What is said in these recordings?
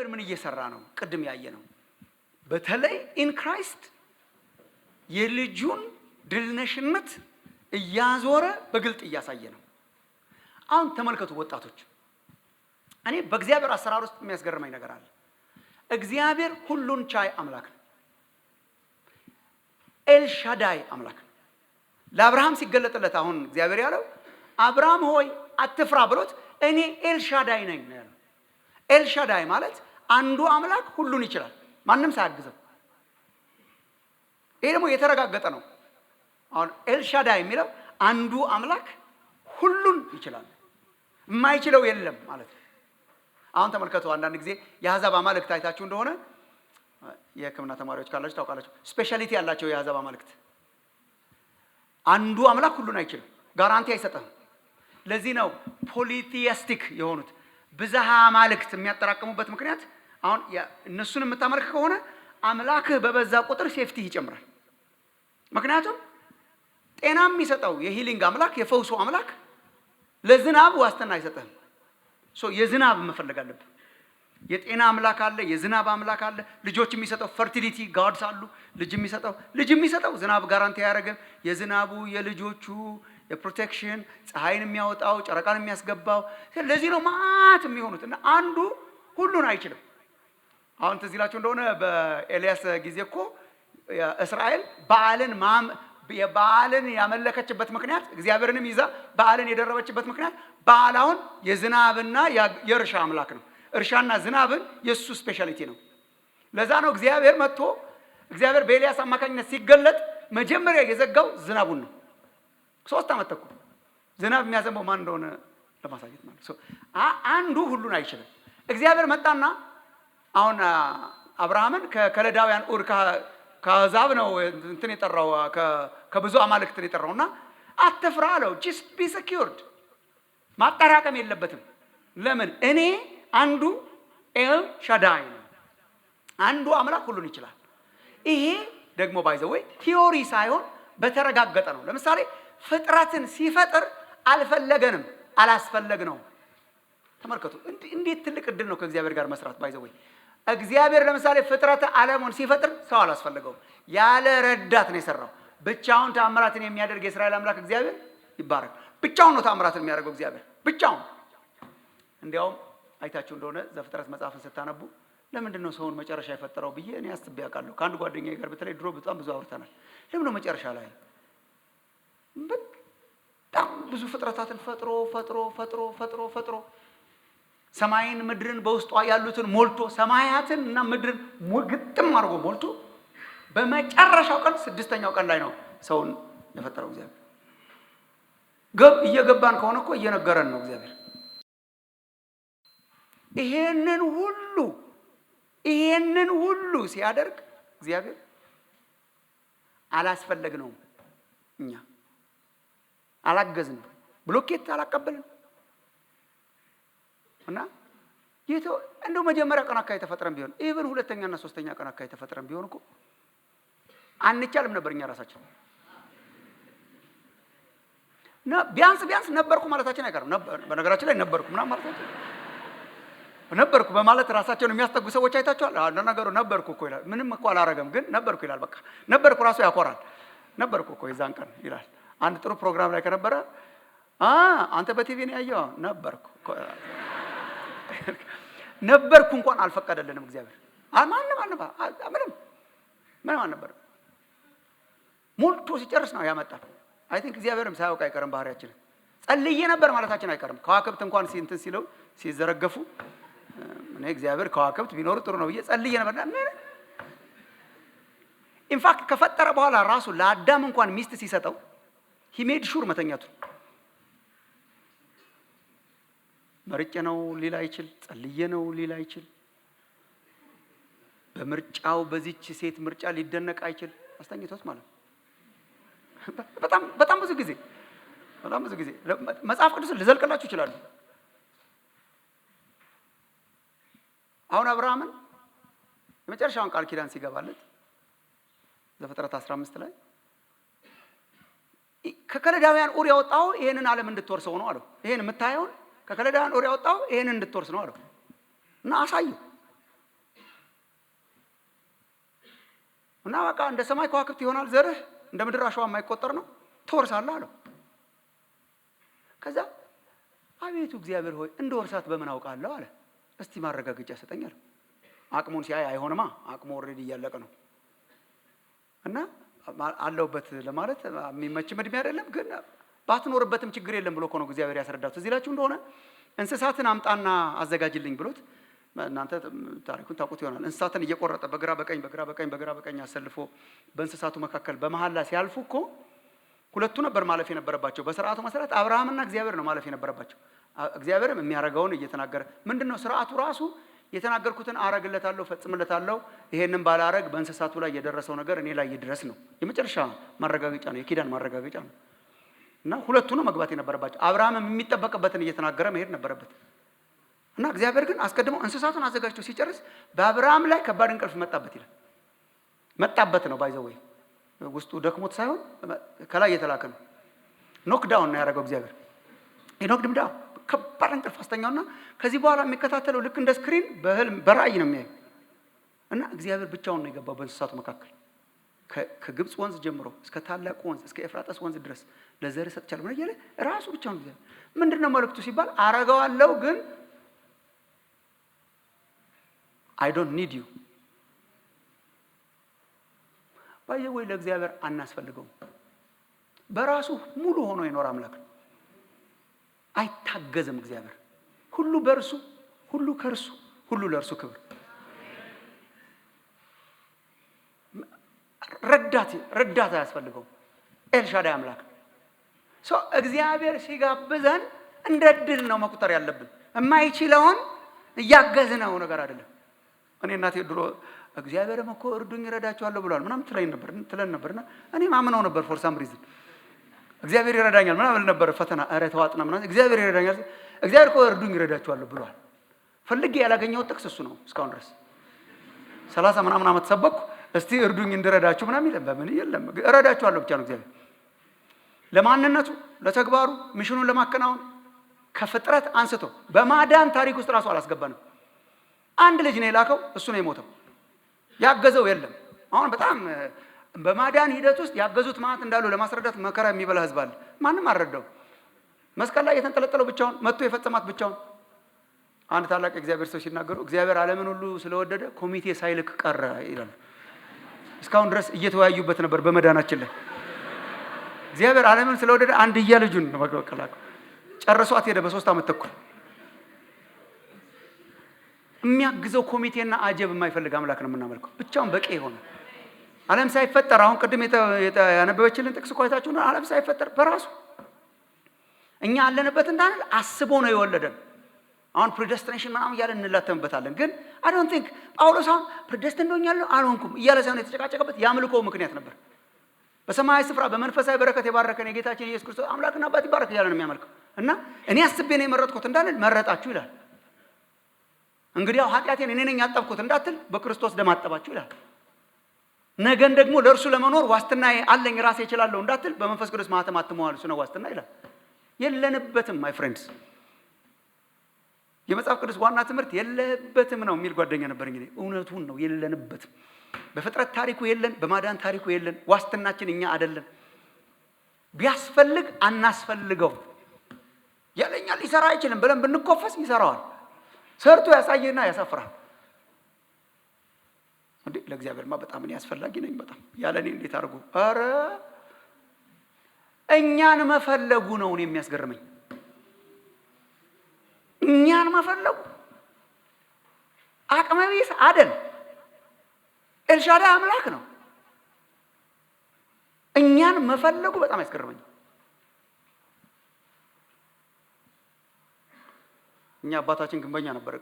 እግዚአብሔር ምን እየሰራ ነው? ቅድም ያየ ነው። በተለይ ኢን ክራይስት የልጁን ድልነሽነት እያዞረ በግልጥ እያሳየ ነው። አሁን ተመልከቱ ወጣቶች፣ እኔ በእግዚአብሔር አሰራር ውስጥ የሚያስገርመኝ ነገር አለ። እግዚአብሔር ሁሉን ቻይ አምላክ ነው። ኤልሻዳይ አምላክ ነው። ለአብርሃም ሲገለጥለት አሁን እግዚአብሔር ያለው አብርሃም ሆይ አትፍራ ብሎት እኔ ኤልሻዳይ ነኝ ነው ያለው። ኤልሻዳይ ማለት አንዱ አምላክ ሁሉን ይችላል፣ ማንም ሳያግዘው። ይሄ ደግሞ የተረጋገጠ ነው። አሁን ኤልሻዳይ የሚለው አንዱ አምላክ ሁሉን ይችላል፣ የማይችለው የለም ማለት ነው። አሁን ተመልከቱ፣ አንዳንድ ጊዜ የአሕዛብ አማልክት አይታችሁ እንደሆነ የሕክምና ተማሪዎች ካላችሁ ታውቃላችሁ፣ ስፔሻሊቲ ያላቸው የአሕዛብ አማልክት አንዱ አምላክ ሁሉን አይችልም፣ ጋራንቲ አይሰጥም። ለዚህ ነው ፖሊቲያስቲክ የሆኑት ብዝሃ አማልክት የሚያጠራቅሙበት ምክንያት። አሁን እነሱን የምታመልክ ከሆነ አምላክህ በበዛ ቁጥር ሴፍቲ ይጨምራል። ምክንያቱም ጤና የሚሰጠው የሂሊንግ አምላክ የፈውሱ አምላክ ለዝናብ ዋስትና አይሰጥህም። የዝናብ መፈለግ አለብህ። የጤና አምላክ አለ፣ የዝናብ አምላክ አለ። ልጆች የሚሰጠው ፈርቲሊቲ ጋድስ አሉ። ልጅ የሚሰጠው ዝናብ ጋራንቲ አያደርግም። የዝናቡ የልጆቹ የፕሮቴክሽን ፀሐይን የሚያወጣው ጨረቃን የሚያስገባው። ለዚህ ነው ማት የሚሆኑት እና አንዱ ሁሉን አይችልም። አሁን ትዝ ይላችሁ እንደሆነ በኤልያስ ጊዜ እኮ እስራኤል በዓልን ያመለከችበት ምክንያት እግዚአብሔርንም ይዛ በዓልን የደረበችበት ምክንያት በዓል አሁን የዝናብና የእርሻ አምላክ ነው። እርሻና ዝናብን የሱ ስፔሻሊቲ ነው። ለዛ ነው እግዚአብሔር በኤልያስ አማካኝነት ሲገለጥ መጀመሪያ የዘጋው ዝናቡን ነው። 3 ዓመት ተኩል ዝናብ የሚያዘንበው ማን እንደሆነ ለማሳየት ማለት ነው። አንዱ ሁሉን አይችልም። እግዚአብሔር መጣና አሁን አብርሃምን ከከለዳውያን ኡር ከአሕዛብ ነው እንትን የጠራው ከብዙ አማልክት የጠራውና አትፍራ አለው። ጂስት ቢ ሴኪውርድ፣ ማጠራቀም የለበትም። ለምን? እኔ አንዱ ኤል ሻዳይ ነው። አንዱ አምላክ ሁሉን ይችላል። ይሄ ደግሞ ባይዘወይ ቲዮሪ ሳይሆን በተረጋገጠ ነው። ለምሳሌ ፍጥረትን ሲፈጥር አልፈለገንም፣ አላስፈለግነው። ተመልከቱ እንዴት ትልቅ እድል ነው ከእግዚአብሔር ጋር መስራት። ባይዘወይ እግዚአብሔር ለምሳሌ ፍጥረተ ዓለሙን ሲፈጥር ሰው አላስፈለገውም፣ ያለ ረዳት ነው የሰራው። ብቻውን ተአምራትን የሚያደርግ የእስራኤል አምላክ እግዚአብሔር ይባረክ። ብቻውን ነው ተአምራትን የሚያደርገው እግዚአብሔር ብቻውን። እንዲያውም አይታችሁ እንደሆነ ዘፍጥረት መጽሐፍን ስታነቡ ለምንድን ነው ሰውን መጨረሻ የፈጠረው ብዬ እኔ አስቤ አውቃለሁ። ከአንድ ጓደኛዬ ጋር በተለይ ድሮ በጣም ብዙ አውርተናል። ለምን ነው መጨረሻ ላይ በጣም ብዙ ፍጥረታትን ፈጥሮ ሰማይን ምድርን በውስጧ ያሉትን ሞልቶ ሰማያትን እና ምድርን ግጥም አድርጎ ሞልቶ በመጨረሻው ቀን 6ኛው ቀን ላይ ነው ሰውን የፈጠረው እግዚአብሔር። እየገባን ከሆነ እኮ እየነገረን ነው እግዚአብሔር። ይሄንን ሁሉ ሲያደርግ እግዚአብሔር አላስፈለግነውም፣ እኛ አላገዝንም፣ ብሎኬት አላቀበልን እና እንደው መጀመሪያ ቀን አካባቢ ተፈጥረን ቢሆን ኢቭን 2ኛና 3ኛ ቀን አካባቢ ተፈጥረን ቢሆን እኮ አንቻልም ነበር እኛ ራሳችን። ቢያንስ ነበርኩ ማለታችን አይቀርም። በነገራችን ላይ ነበርኩ ምናምን ማለታችን ነበርኩ በማለት ራሳቸውን የሚያስጠጉ ሰዎች አይታችኋል። ለነገሩ ነበርኩ እኮ ይላል። ምንም እኮ አላረገም፣ ግን ነበርኩ ይላል። በቃ ነበርኩ ራሱ ያኮራል። ነበርኩ እኮ የዛን ቀን ይላል። አንድ ጥሩ ፕሮግራም ላይ ከነበረ አንተ በቲቪ ነው ያየው፣ ነበርኩ እንኳን አልፈቀደልንም እግዚአብሔር። ምንም አልነበረም። ሞልቶ ሲጨርስ ነው ያመጣል። አይ ቲንክ እግዚአብሔርም ሳያውቅ አይቀርም ባህሪያችንን። ጸልዬ ነበር ማለታችን አይቀርም። ከዋክብት እንኳን እንትን ሲለው ሲዘረገፉ እኔ እግዚአብሔር ከዋክብት ቢኖር ጥሩ ነው ብዬ ጸልዬ ነበር። ኢንፋክት ከፈጠረ በኋላ ራሱ ለአዳም እንኳን ሚስት ሲሰጠው ሂሜድ ሹር መተኛቱ መርጬ ነው ሊል አይችል፣ ጸልዬ ነው ሊል አይችል፣ በምርጫው በዚች ሴት ምርጫ ሊደነቅ አይችል። አስተኝቶት ማለት በጣም ብዙ ጊዜ መጽሐፍ ቅዱስን ልዘልቅላችሁ ይችላሉ። አሁን አብርሃምን የመጨረሻውን ቃል ኪዳን ሲገባለት ዘፍጥረት 15 ላይ ከከለዳውያን ኡር ያወጣው ይሄንን ዓለም እንድትወርሰው ነው አለው። ይሄን የምታየውን ከከለዳውያን ኡር ያወጣው ይሄንን እንድትወርስ ነው አለው እና አሳየው። እና በቃ እንደ ሰማይ ከዋክብት ይሆናል ዘርህ፣ እንደ ምድር አሸዋ የማይቆጠር ነው፣ ትወርሳለህ አለው። ከዛ አቤቱ እግዚአብሔር ሆይ እንደወርሳት በምን አውቃለሁ አለ። እስቲ ማረጋገጫ ሰጠኝ አለ። አቅሙን ሲያይ አይሆንማ፣ አቅሙ ኦልሬዲ እያለቀ ነው። እና አለውበት ለማለት የሚመችም እድሜ አይደለም፣ ግን ባትኖርበትም ችግር የለም ብሎ እኮ ነው እግዚአብሔር ያስረዳው። እዚህ ላችሁ እንደሆነ እንስሳትን አምጣና አዘጋጅልኝ ብሎት፣ እናንተ ታሪኩን ታውቁት ይሆናል። እንስሳትን እየቆረጠ በግራ በቀኝ አሰልፎ በእንስሳቱ መካከል በመሐላ ሲያልፉ እኮ ሁለቱ ነበር ማለፍ የነበረባቸው። በስርዓቱ መሰረት አብርሃምና እግዚአብሔር ነው ማለፍ የነበረባቸው። እግዚአብሔርም የሚያረጋውን እየተናገረ ምንድነው ስርዓቱ ራሱ የተናገርኩትን አረግለታለሁ፣ ፈጽምለታለሁ። ይሄንን ባላረግ በእንስሳቱ ላይ የደረሰው ነገር እኔ ላይ ይድረስ ነው። የመጨረሻ ማረጋገጫ ነው፣ የኪዳን ማረጋገጫ ነው። እና ሁለቱ ነው መግባት የነበረባቸው። አብርሃምም የሚጠበቅበትን እየተናገረ መሄድ ነበረበት። እና እግዚአብሔር ግን አስቀድሞ እንስሳቱን አዘጋጅቶ ሲጨርስ በአብርሃም ላይ ከባድ እንቅልፍ መጣበት ይላል። መጣበት ነው ባይዘው ውስጡ ደክሞት ሳይሆን ከላይ የተላከ ነው። ኖክ ዳውን ነው ያደረገው እግዚአብሔር። የኖክ ድምዳው ከባድ እንቅልፍ አስተኛውና ከዚህ በኋላ የሚከታተለው ልክ እንደ ስክሪን በህልም በራእይ ነው የሚያየው። እና እግዚአብሔር ብቻውን ነው የገባው በእንስሳቱ መካከል ከግብፅ ወንዝ ጀምሮ እስከ ታላቁ ወንዝ እስከ ኤፍራጥስ ወንዝ ድረስ ለዘር ሰጥቻለሁ ምን እያለ ራሱ ብቻውን እግዚአብሔር። ምንድነው መልእክቱ ሲባል አረጋዋለሁ ግን I don't need you። ባይዘው ለእግዚአብሔር አናስፈልገውም። በራሱ ሙሉ ሆኖ የኖር አምላክ ነው። አይታገዝም እግዚአብሔር። ሁሉ በእርሱ፣ ሁሉ ከእርሱ፣ ሁሉ ለእርሱ ክብር። ረዳት አያስፈልገውም። ኤልሻዳይ አምላክ ነው። እግዚአብሔር ሲጋብዘን እንደ ድል ነው መቁጠር ያለብን። የማይችለውን እያገዝነው ነገር አይደለም። እኔ እናቴ ድሮ እግዚአብሔርም እኮ እርዱኝ ይረዳቸዋለሁ ብሏል ምናምን ትለን ነበርና እኔ ማምነው ነበር። ፎር ሳም ሪዝን እግዚአብሔር ይረዳኛል ምናምን ነበር። ፈተና ኧረ ተዋጥና ምናምን እግዚአብሔር ይረዳኛል። እግዚአብሔር እኮ እርዱኝ ይረዳቸዋለሁ ብሏል። ፈልጌ ያላገኘው ጥቅስ እሱ ነው። እስካሁን ድረስ 30 ምናምን ዓመት ሰበኩ። እስቲ እርዱኝ እንድረዳችሁ ምናምን ይለም በምን የለም። እረዳቸዋለሁ ብቻ ነው እግዚአብሔር። ለማንነቱ ለተግባሩ ሚሽኑን ለማከናወን ከፍጥረት አንስቶ በማዳን ታሪክ ውስጥ ራሱ አላስገባንም። አንድ ልጅ ነው የላከው፣ እሱ ነው የሞተው። ያገዘው የለም። አሁን በጣም በማዳን ሂደት ውስጥ ያገዙት ማለት እንዳሉ ለማስረዳት መከራ የሚበላ ህዝብ አለ። ማንም አልረዳው። መስቀል ላይ የተንጠለጠለው ብቻውን፣ መጥቶ የፈጸማት ብቻውን። አንድ ታላቅ እግዚአብሔር ሰው ሲናገሩ እግዚአብሔር ዓለምን ሁሉ ስለወደደ ኮሚቴ ሳይልክ ቀረ ይላል። እስካሁን ድረስ እየተወያዩበት ነበር በመዳናችን ላይ። እግዚአብሔር ዓለምን ስለወደደ አንድያ ልጁን ነው በቀላቀው ጨርሷት ሄደ በ3 ዓመት ተኩል። የሚያግዘው ኮሚቴና አጀብ የማይፈልግ አምላክ ነው የምናመልከው። ብቻውን በቂ ሆነ። ዓለም ሳይፈጠር አሁን ቅድም ያነበበችልን ጥቅስ ቆይታችሁ ነው። ዓለም ሳይፈጠር በራሱ እኛ ያለንበት እንዳንል አስቦ ነው የወለደን። አሁን ፕሪደስቲኔሽን ምናምን እያለ እንላተምበታለን። ግን አይ ዶንት ቲንክ ጳውሎስ አሁን ፕሪደስቲን እንደሆኛለሁ አልሆንኩም እያለ ሳይሆን የተጨቃጨቀበት የአምልኮ ምክንያት ነበር። በሰማያዊ ስፍራ በመንፈሳዊ በረከት የባረከን የጌታችን ኢየሱስ ክርስቶስ አምላክና አባት ይባረክ እያለ ነው የሚያመልከው። እና እኔ አስቤ ነው የመረጥኩት እንዳንል መረጣችሁ ይላል። እንግዲያው ኃጢአቴን እኔ ነኝ ያጠብኩት እንዳትል በክርስቶስ ደም አጠባችሁ ይላል። ነገን ደግሞ ለእርሱ ለመኖር ዋስትና አለኝ ራሴ እችላለሁ እንዳትል በመንፈስ ቅዱስ ማህተም አትመዋል እሱ ነው ዋስትና ይላል። የለንበትም ማይ ፍሬንድስ። የመጽሐፍ ቅዱስ ዋና ትምህርት የለበትም ነው የሚል ጓደኛ ነበር። እንግዲህ እውነቱን ነው የለንበትም። በፍጥረት ታሪኩ የለን፣ በማዳን ታሪኩ የለን። ዋስትናችን እኛ አይደለም። ቢያስፈልግ አናስፈልገው። ያለኛ ሊሰራ አይችልም ብለን ብንኮፈስ ይሰራዋል። ሰርቶ ያሳየና ያሳፍራል። እንዴ ለእግዚአብሔርማ በጣም እኔ አስፈላጊ ነኝ በጣም ያለኔ እንዴት አድርጎ አረ እኛን መፈለጉ ነው እኔ የሚያስገርመኝ። እኛን መፈለጉ አቅመ ቢስ አይደል። ኤልሻዳይ አምላክ ነው። እኛን መፈለጉ በጣም ያስገርመኝ። እኛ አባታችን ግንበኛ ነበር።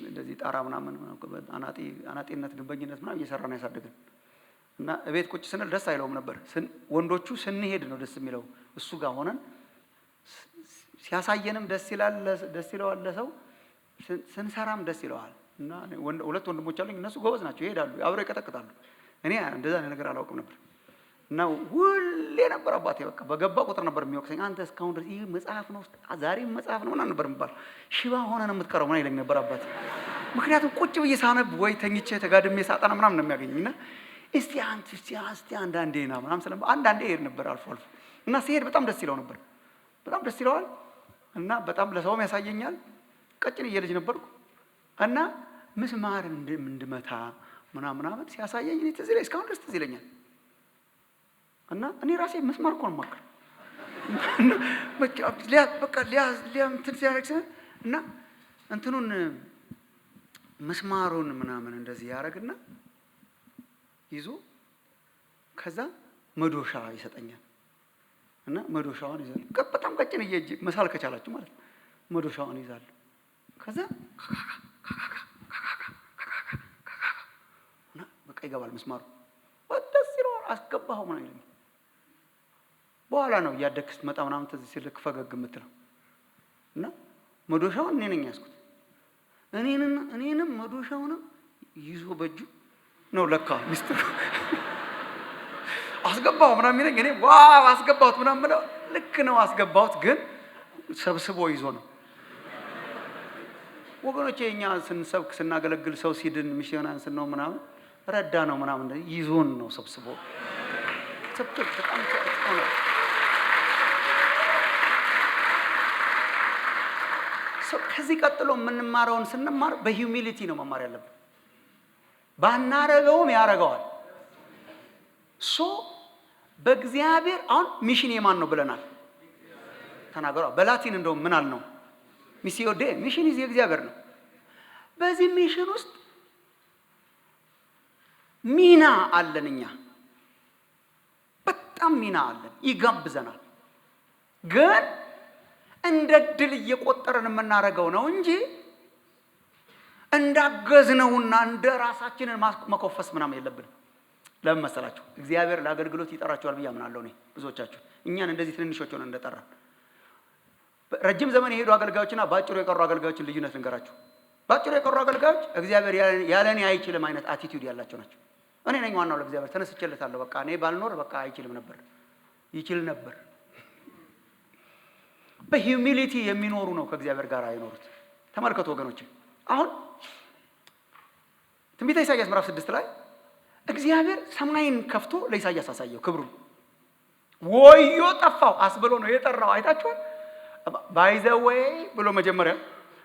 እንደዚህ ጣራ ምናምን አናጢነት ግንበኝነት ምናምን እየሰራ ነው ያሳደገን። እና እቤት ቁጭ ስንል ደስ አይለውም ነበር። ወንዶቹ ስንሄድ ነው ደስ የሚለው። እሱ ጋር ሆነን ሲያሳየንም ደስ ይለዋል ለሰው፣ ስንሰራም ደስ ይለዋል። እና ሁለት ወንድሞች አሉኝ። እነሱ ጎበዝ ናቸው፣ ይሄዳሉ፣ አብረው ይቀጠቅጣሉ። እኔ እንደዛ ነገር አላውቅም ነበር። እና ሁሌ ነበር አባቴ በቃ በገባ ቁጥር ነበር የሚወቅሰኝ። አንተ እስካሁን ድረስ ይህ መጽሐፍ ነው ዛሬም መጽሐፍ ነው ምናምን ነበር የሚባል። ሽባ ሆነ ነው የምትቀረው ምናምን ይለኝ ነበር አባቴ። ምክንያቱም ቁጭ ብዬ ሳነብ ወይ ተኝቼ ተጋድሜ ሳጠና ምናምን ነው የሚያገኘኝ። እና እስቲ አንዳንዴ ና ምናምን ስለ አንዳንዴ ሄድ ነበር አልፎ አልፎ እና ሲሄድ በጣም ደስ ይለው ነበር። በጣም ደስ ይለዋል እና በጣም ለሰውም ያሳየኛል። ቀጭንዬ ልጅ ነበርኩ እና ምስማር እንድመታ ምናምን ሲያሳየኝ እኔ ትዝ ይለኝ እስካሁን ድረስ ትዝ ይለኛል። እና እኔ ራሴ ምስማር እኮ ነው የማውቀው በቃ እንትን ሲያደርግ እና እንትኑን ምስማሩን ምናምን እንደዚህ ያደርግና ይዞ ከዛ መዶሻ ይሰጠኛል እና መዶሻውን ይዛል። በጣም ቀጭንዬ እጅ መሳል ከቻላችሁ ማለት ነው። መዶሻውን ይዛል። ከዛ እና በቃ ይገባል ምስማሩ። ደስ ይለዋል። አስገባኸው ምናምን ይለኛል። በኋላ ነው እያደግክ ስትመጣ ምናምን ተዚህ ሲልክ ፈገግ የምትለው እና መዶሻውን እኔ ነኝ ያዝኩት። እኔንም መዶሻውንም ይዞ በእጁ ነው ለካ ሚስጥሩ አስገባው ምናምን የሚለኝ እኔ ዋው አስገባሁት ምናምን ብለው ልክ ነው አስገባሁት፣ ግን ሰብስቦ ይዞ ነው። ወገኖቼ እኛ ስንሰብክ ስናገለግል ሰው ሲድን ሚሽናን ስንነው ምናምን ረዳ ነው ምናምን ይዞን ነው ሰብስቦ ሰብስቦ በጣም ነው። ከዚህ ቀጥሎ የምንማረውን ስንማር በሂዩሚሊቲ ነው መማር ያለብን። ባናረገውም ያረገዋል። በእግዚአብሔር አሁን ሚሽን የማን ነው ብለናል? ተናገሩ። በላቲን እንደውም ምን አልነው? ሚሲዮ ዴ ሚሽን ይዝ የእግዚአብሔር ነው። በዚህ ሚሽን ውስጥ ሚና አለን። እኛ በጣም ሚና አለን። ይጋብዘናል። ግን እንደ ድል እየቆጠረን የምናረገው ነው እንጂ እንዳገዝነውና እንደ ራሳችንን መኮፈስ ምናምን የለብንም። ለምን መሰላችሁ? እግዚአብሔር ለአገልግሎት ይጠራቸዋል ብዬ አምናለሁ። እኔ ብዙዎቻችሁ እኛን እንደዚህ ትንንሾች ሆነን እንደጠራን ረጅም ዘመን የሄዱ አገልጋዮችና ባጭሩ የቀሩ አገልጋዮችን ልዩነት ልንገራችሁ። ባጭሩ የቀሩ አገልጋዮች እግዚአብሔር ያለኔ አይችልም አይነት አቲቲዩድ ያላቸው ናቸው። እኔ ነኝ ዋናው ለእግዚአብሔር ተነስቼለታለሁ። በቃ እኔ ባልኖር በቃ አይችልም ነበር። ይችል ነበር። በሂዩሚሊቲ የሚኖሩ ነው ከእግዚአብሔር ጋር አይኖሩት። ተመልከቱ ወገኖች። አሁን ትንቢተ ኢሳይያስ ምዕራፍ 6 ላይ እግዚአብሔር ሰማይን ከፍቶ ለኢሳይያስ አሳየው ክብሩን። ወዮ ጠፋው አስብሎ ነው የጠራው። አይታችኋል? ባይ ዘ ዌይ ብሎ መጀመሪያ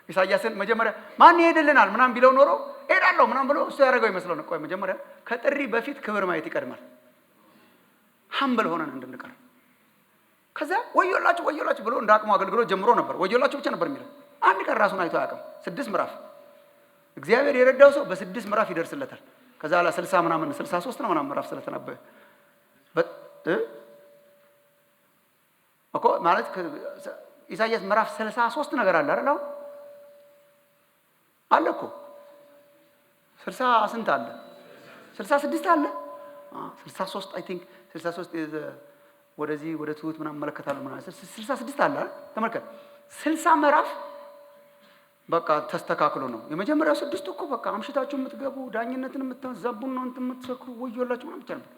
ኢሳይያስን መጀመሪያ ማን ይሄድልናል ምናምን ቢለው ኖሮ ሄዳለሁ ምናምን ብሎ እሱ ያደረገው ይመስለው ነው። ቆይ መጀመሪያ ከጥሪ በፊት ክብር ማየት ይቀድማል። ሀምብል ሆነን እንድንቀር። ከዛ ወዮላችሁ ብሎ እንዳቅሙ አገልግሎት ጀምሮ ነበር። ወዮላችሁ ብቻ ነበር የሚለው። አንድ ቀን ራሱን አይቶ አያውቅም። 6 ምዕራፍ እግዚአብሔር የረዳው ሰው በ6 ምዕራፍ ይደርስለታል። ከዛ ላ 60 ምናምን 63 ነው ምናምን ምዕራፍ ስለተነበየ እኮ ማለት ኢሳይያስ ምዕራፍ 63 ነገር አለ አይደል? አለ እኮ 60 ስንት አለ? 66 አለ። 63 አይ ቲንክ 63 ወደዚህ ወደ ትሁት ምናምን መለከታለሁ ምናምን 66 አለ። ተመልከት 60 ምዕራፍ በቃ ተስተካክሎ ነው። የመጀመሪያው 6 እኮ በቃ አምሽታችሁ የምትገቡ ዳኝነትን የምትዛቡን ነው እንትን የምትሰክሩ ወዮላችሁ ምናምን ብቻ ነበር።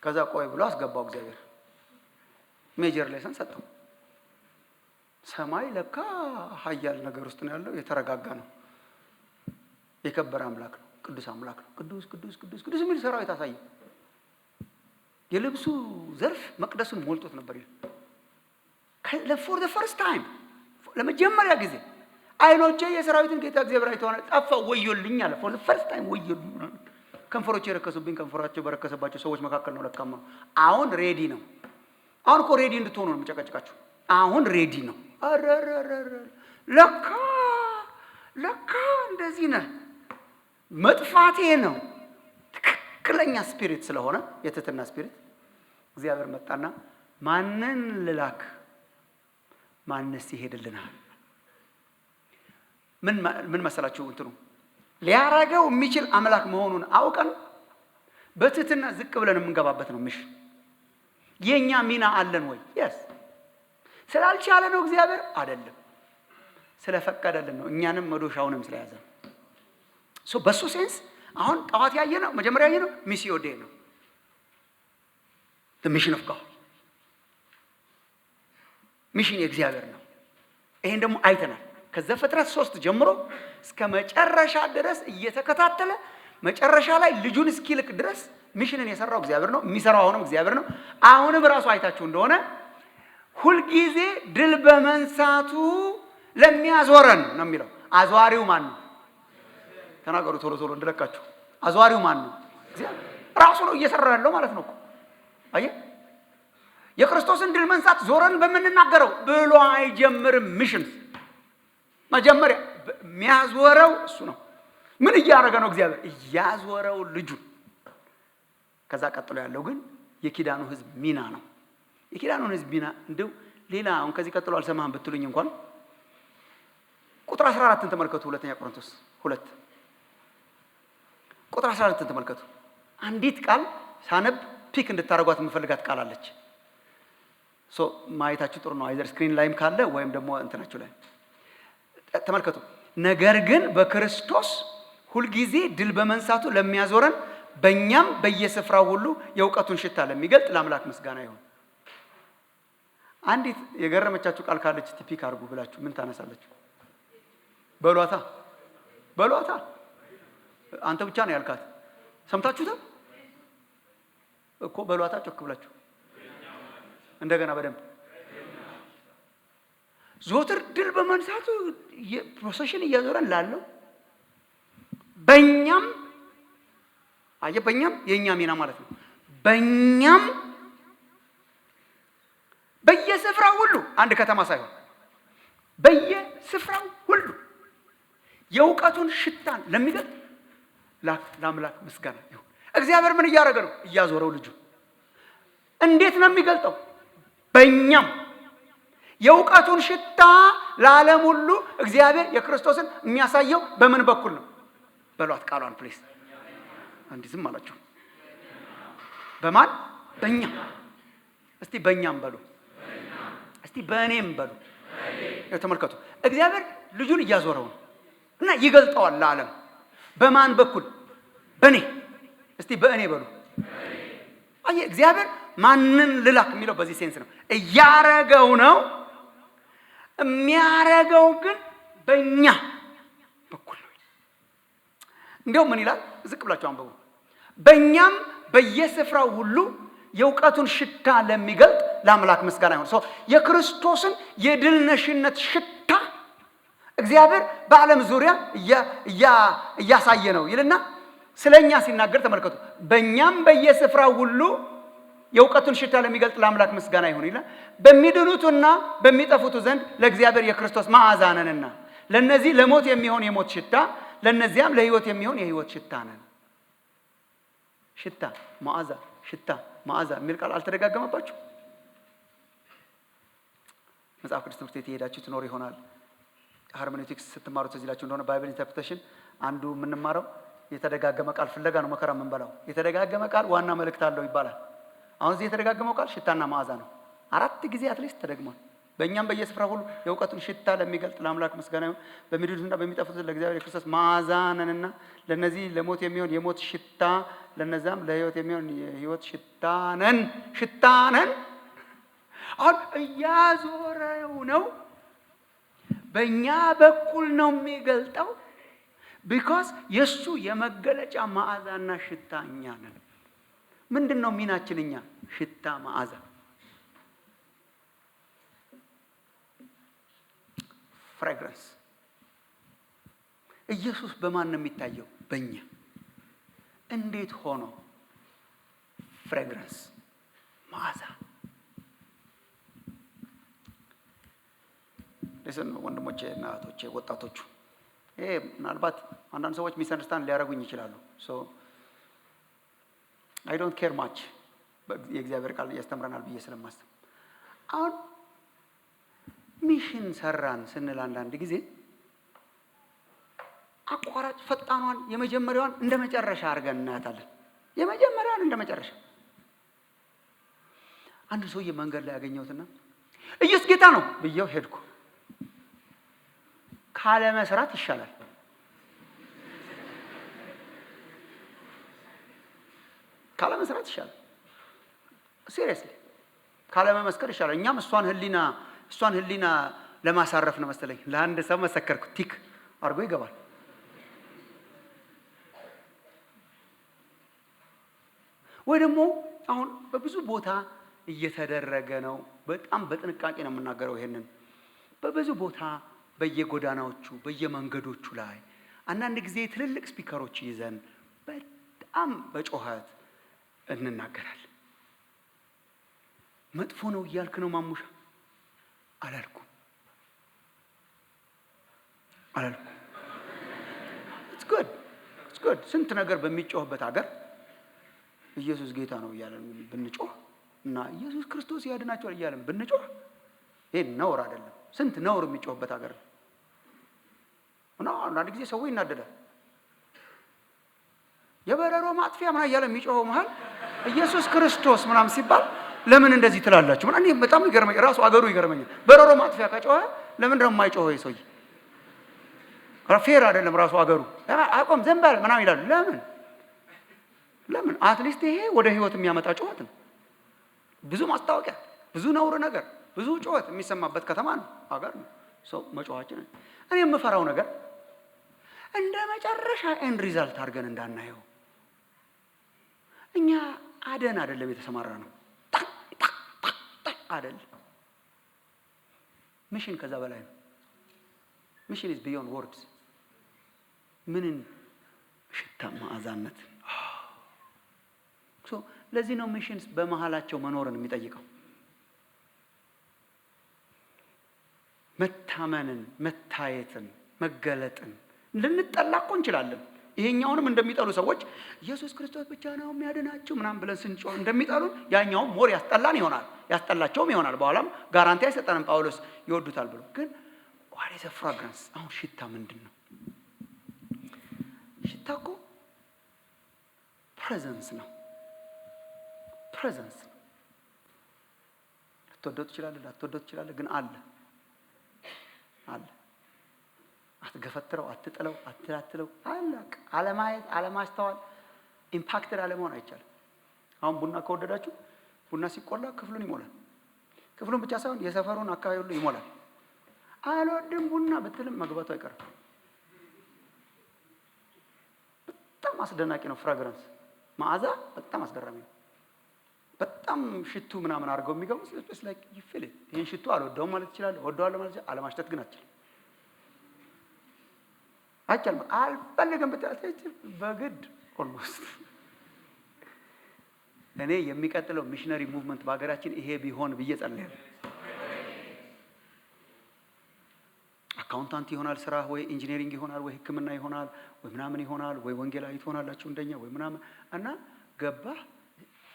ከዛ ቆይ ብሎ አስገባው እግዚአብሔር። ሜጀር ሌሰን ሰጠው። ሰማይ ለካ ኃያል ነገር ውስጥ ነው ያለው። የተረጋጋ ነው። የከበረ አምላክ ነው። ቅዱስ አምላክ ነው። ቅዱስ ቅዱስ ቅዱስ ቅዱስ የሚል ሰራዊት አሳየ። የልብሱ ዘርፍ መቅደሱን ሞልቶት ነበር ይላል። for the first time ለመጀመሪያ ጊዜ አይኖቼ የሰራዊትን ጌታ እግዚአብሔር አይተዋል። ጠፋ ወዮልኝ አለ። for the first time ወዮልኝ። ከንፈሮቼ የረከሱብኝ ከንፈራቸው በረከሰባቸው ሰዎች መካከል ነው ለካማ። አሁን ሬዲ ነው። አሁን እኮ ሬዲ እንድትሆኑ ነው የምጨቀጭቃችሁ። አሁን ሬዲ ነው። አረረረረ ለካ እንደዚህ ነው። መጥፋቴ ነው ትክክለኛ ስፒሪት ስለሆነ የትህትና ስፒሪት እግዚአብሔር መጣና ማንን ልላክ? ማንስ ይሄድልናል? ምን መሰላችሁ እንትኑ ሊያረገው የሚችል አምላክ መሆኑን አውቀን በትህትና ዝቅ ብለን የምንገባበት ነው። ምሽ የኛ ሚና አለን ወይ? yes ስላልቻለ ነው እግዚአብሔር አይደለም፣ ስለፈቀደልን ነው። እኛንም መዶሻውንም ስለያዘ በሱ ሴንስ አሁን ጣዋት ያየነው መጀመሪያ ያየነው ሚሲዮ ዴ ነው። the mission of God ሚሽን የእግዚአብሔር ነው። ይሄን ደግሞ አይተናል። ከዘፍጥረት 3 ጀምሮ እስከ መጨረሻ ድረስ እየተከታተለ መጨረሻ ላይ ልጁን እስኪልክ ድረስ ሚሽንን የሰራው እግዚአብሔር ነው። የሚሰራው አሁንም እግዚአብሔር ነው። አሁንም ራሱ አይታችሁ እንደሆነ ሁልጊዜ ድል በመንሳቱ ለሚያዞረን ነው የሚለው። አዟሪው ማን ነው? ተናገሩ ቶሎ ቶሎ እንድለቃችሁ። አዟሪው ማን ነው? እግዚአብሔር ራሱ ነው እየሰራ ያለው ማለት ነው እኮ። አየህ፣ የክርስቶስን ድል መንሳት ዞረን በምንናገረው ብሎ አይጀምርም። ሚሽን መጀመሪያ የሚያዞረው እሱ ነው። ምን እያደረገ ነው? እግዚአብሔር እያዞረው ልጁን። ከዛ ቀጥሎ ያለው ግን የኪዳኑ ህዝብ ሚና ነው። የኪዳኑን ህዝብ ሚና እንደው ሌላ አሁን ከዚህ ቀጥሎ አልሰማህም ብትሉኝ እንኳን ቁጥር 14ን ተመልከቱ። ሁለተኛ ቆሮንቶስ 2 ቁጥር 14ን ተመልከቱ። አንዲት ቃል ሳነብ ፒክ እንድታረጓት የምፈልጋት ቃል አለች። ማየታችሁ ጥሩ ነው። አይዘር ስክሪን ላይም ካለ ወይም ደግሞ እንትናችሁ ላይ ተመልከቱ። ነገር ግን በክርስቶስ ሁልጊዜ ድል በመንሳቱ ለሚያዞረን በእኛም በየስፍራው ሁሉ የእውቀቱን ሽታ ለሚገልጥ ለአምላክ ምስጋና ይሁን። አንዲት የገረመቻችሁ ቃል ካለች ቲፒክ አድርጉ ብላችሁ ምን ታነሳላችሁ? በሏታ በሏታ። አንተ ብቻ ነው ያልካት። ሰምታችሁታል እኮ። በሏታ ጮክ ብላችሁ እንደገና በደንብ ዞትር ድል በመንሳቱ ፕሮሰሽን እያዞረን ላለው በእኛም በእኛም የእኛ ሚና ማለት ነው። በእኛም በየስፍራው ሁሉ አንድ ከተማ ሳይሆን በየስፍራው ሁሉ የእውቀቱን ሽታን ለሚገልጥ ለአምላክ ምስጋና ይሁን። እግዚአብሔር ምን እያደረገ ነው? እያዞረው ልጁ። እንዴት ነው የሚገልጠው? በእኛም የእውቀቱን ሽታ ለዓለም ሁሉ እግዚአብሔር የክርስቶስን የሚያሳየው በምን በኩል ነው? በሏት ቃሏን ፕሊስ። አንዲ ዝም አላችሁ። በማን? በእኛ። እስቲ በእኛም በሉ። እስቲ በእኔም በሉ። ተመልከቱ። እግዚአብሔር ልጁን እያዞረው ነው እና ይገልጠዋል ለዓለም። በማን በኩል? በእኔ። እስቲ በእኔ በሉ። አየህ፣ እግዚአብሔር ማንን ልላክ የሚለው በዚህ ሴንስ ነው። እያረገው ነው። የሚያረገው ግን በእኛ በኩል ነው። እንዲያው ምን ይላል? ዝቅ ብላችሁ አንብቡ። በእኛም በየስፍራው ሁሉ የእውቀቱን ሽታ ለሚገልጥ ለአምላክ ምስጋና ይሁን። የክርስቶስን የድል ነሽነት ሽታ እግዚአብሔር በዓለም ዙሪያ እያሳየ ነው ይልና ስለኛ ሲናገር ተመልከቱ። በእኛም በየስፍራው ሁሉ የእውቀቱን ሽታ ለሚገልጥ ለአምላክ ምስጋና ይሁን ይላል። በሚድኑትና በሚጠፉት ዘንድ ለእግዚአብሔር የክርስቶስ መዓዛ ነንና ለነዚህ ለሞት የሚሆን የሞት ሽታ፣ ለነዚያም ለሕይወት የሚሆን የሕይወት ሽታ ነን። ሽታ፣ መዓዛ፣ ሽታ፣ መዓዛ የሚል ቃል አልተደጋገመባችሁ? መጽሐፍ ቅዱስ ትምህርት ቤት የሄዳችሁ ትኖር ይሆናል። ሃርሜኔቲክስ ስትማሩ ትዝ ይላችሁ እንደሆነ ባይብል ኢንተርፕሬቴሽን አንዱ የምንማረው የተደጋገመ ቃል ፍለጋ ነው መከራ የምንበላው። የተደጋገመ ቃል ዋና መልእክት አለው ይባላል። አሁን እዚህ የተደጋገመው ቃል ሽታና መዓዛ ነው። 4 ጊዜ አትሊስት ተደግሟል። በእኛም በየስፍራ ሁሉ የእውቀቱን ሽታ ለሚገልጥ ለአምላክ ምስጋና ይሁን። በሚድኑትና በሚጠፉት ለእግዚአብሔር የክርስቶስ መዓዛ ነንና ለነዚህ ለሞት የሚሆን የሞት ሽታ፣ ለነዛም ለሕይወት የሚሆን የሕይወት ሽታ ነን። ሽታ ነን። አሁን እያዞረው ነው። በእኛ በኩል ነው የሚገልጠው። ቢኮዝ የእሱ የመገለጫ መዓዛና ሽታ እኛ ነን። ምንድን ነው ሚናችን? እኛ ሽታ፣ መዓዛ፣ ፍሬግረንስ። ኢየሱስ በማን ነው የሚታየው? በእኛ። እንዴት ሆኖ? ፍሬግረንስ፣ መዓዛ። ለሰን ወንድሞቼ እና እህቶቼ፣ ወጣቶቹ ይሄ ምናልባት አንዳንድ ሰዎች ሚስአንደርስታንድ ሊያደርጉኝ ይችላሉ። አይ ዶንት ኬር ማች የእግዚአብሔር ቃል ያስተምረናል ብዬ ስለማስብ አሁን ሚሽን ሰራን ስንል አንዳንድ ጊዜ አቋራጭ ፈጣኗን የመጀመሪያዋን እንደ መጨረሻ አድርገን እናያታለን። የመጀመሪያዋን እንደ መጨረሻ። አንድ ሰውዬ መንገድ ላይ ያገኘሁትና ኢየሱስ ጌታ ነው ብዬው ሄድኩ። ካለ መስራት ይሻላል። ካለ መስራት ይሻላል። ሲሪየስሊ ካለ መመስከር ይሻላል። እኛም እሷን ህሊና ለማሳረፍ ነው መሰለኝ ለአንድ ሰው መሰከርኩ። ቲክ አድርጎ ይገባል። ወይ ደግሞ አሁን በብዙ ቦታ እየተደረገ ነው። በጣም በጥንቃቄ ነው የምናገረው ይሄንን። በብዙ ቦታ በየጎዳናዎቹ በየመንገዶቹ ላይ አንዳንድ ጊዜ ትልልቅ ስፒከሮች ይዘን በጣም በጮኸት እንናገራለን። መጥፎ ነው እያልክ ነው ማሙሻ? አላልኩም። It's good. ስንት ነገር በሚጮህበት ሀገር ኢየሱስ ጌታ ነው እያለን ብንጮህ እና ኢየሱስ ክርስቶስ ያድናቸዋል እያለን ብንጮህ ይሄ ነውር አይደለም። ስንት ነውር የሚጮህበት ሀገር ነው። እና አንዳንድ ጊዜ ሰው ይናደዳል። የበረሮ ማጥፊያ ምናምን እያለ የሚጮኸው መሃል ኢየሱስ ክርስቶስ ምናምን ሲባል ለምን እንደዚህ ትላላችሁ? እኔ በጣም ይገርመኝ፣ ራሱ አገሩ ይገርመኛል። በረሮ ማጥፊያ ከጮኸ ለምን ነው የማይጮኸው? ይሰውይ ፌር አይደለም። ራሱ አገሩ አቆም ዘንበል ምናምን ይላሉ። ለምን? አትሊስት ይሄ ወደ ህይወት የሚያመጣ ጩኸት ነው። ብዙ ማስታወቂያ፣ ብዙ ነውር ነገር፣ ብዙ ጩኸት የሚሰማበት ከተማ ነው፣ ሀገር ነው። ሰው መጮኻችን እኔ የምፈራው ነገር እንደ መጨረሻ ኤንድ ሪዛልት አድርገን እንዳናየው። እኛ አደን አይደለም የተሰማራ ነው አይደል? ሚሽን ከዛ በላይ ነው። ሚሽን is beyond words። ምንን ሽታ ማዕዛነት። ለዚህ ነው ሚሽንስ በመሃላቸው መኖርን የሚጠይቀው። መታመንን፣ መታየትን፣ መገለጥን። ልንጠላ እኮ እንችላለን። ይሄኛውንም እንደሚጠሉ ሰዎች ኢየሱስ ክርስቶስ ብቻ ነው የሚያድናችሁ ምናምን ብለን ስንጮህ እንደሚጠሉን ያኛውም ሞር ያስጠላን ይሆናል፣ ያስጠላቸውም ይሆናል። በኋላም ጋራንቲ አይሰጠንም ጳውሎስ ይወዱታል ብሎ። ግን what is a fragrance? አሁን ሽታ ምንድን ነው? ሽታ እኮ ፕሬዘንስ ነው። ፕሬዘንስ ነው። ልትወደው ትችላለህ፣ ላትወደው ትችላለህ፣ ግን አለ። አትገፈትረው፣ አትጥለው፣ አትላትለው። አለማየት፣ አለማስተዋል፣ ኢምፓክትድ አለመሆን አይቻልም። አሁን ቡና ከወደዳችሁ ቡና ሲቆላ ክፍሉን ይሞላል። ክፍሉን ብቻ ሳይሆን የሰፈሩን አካባቢ ሁሉ ይሞላል። አልወድም ቡና ብትልም መግባቱ አይቀርም። በጣም አስደናቂ ነው። ፍራግራንስ መዓዛ በጣም አስገራሚ ነው። በጣም ሽቱ ምናምን አድርገው የሚገቡ ስለ ላይክ ይፍል ይሄን ሽቱ አልወደውም ማለት ይችላል፣ ወደዋለሁ ማለት ይችላል። አለማሽተት ግን አትችልም። አልፈልግም ብትል በግድ ኦልሞስት። እኔ የሚቀጥለው ሚሽነሪ ሙቭመንት በሀገራችን ይሄ ቢሆን ብዬ ጸልያለሁ። አካውንታንት ይሆናል ስራ፣ ወይ ኢንጂነሪንግ ይሆናል፣ ወይ ሕክምና ይሆናል፣ ወይ ምናምን ይሆናል፣ ወይ ወንጌላዊ ትሆናላችሁ እንደኛ ወይ ምናምን እና ገባህ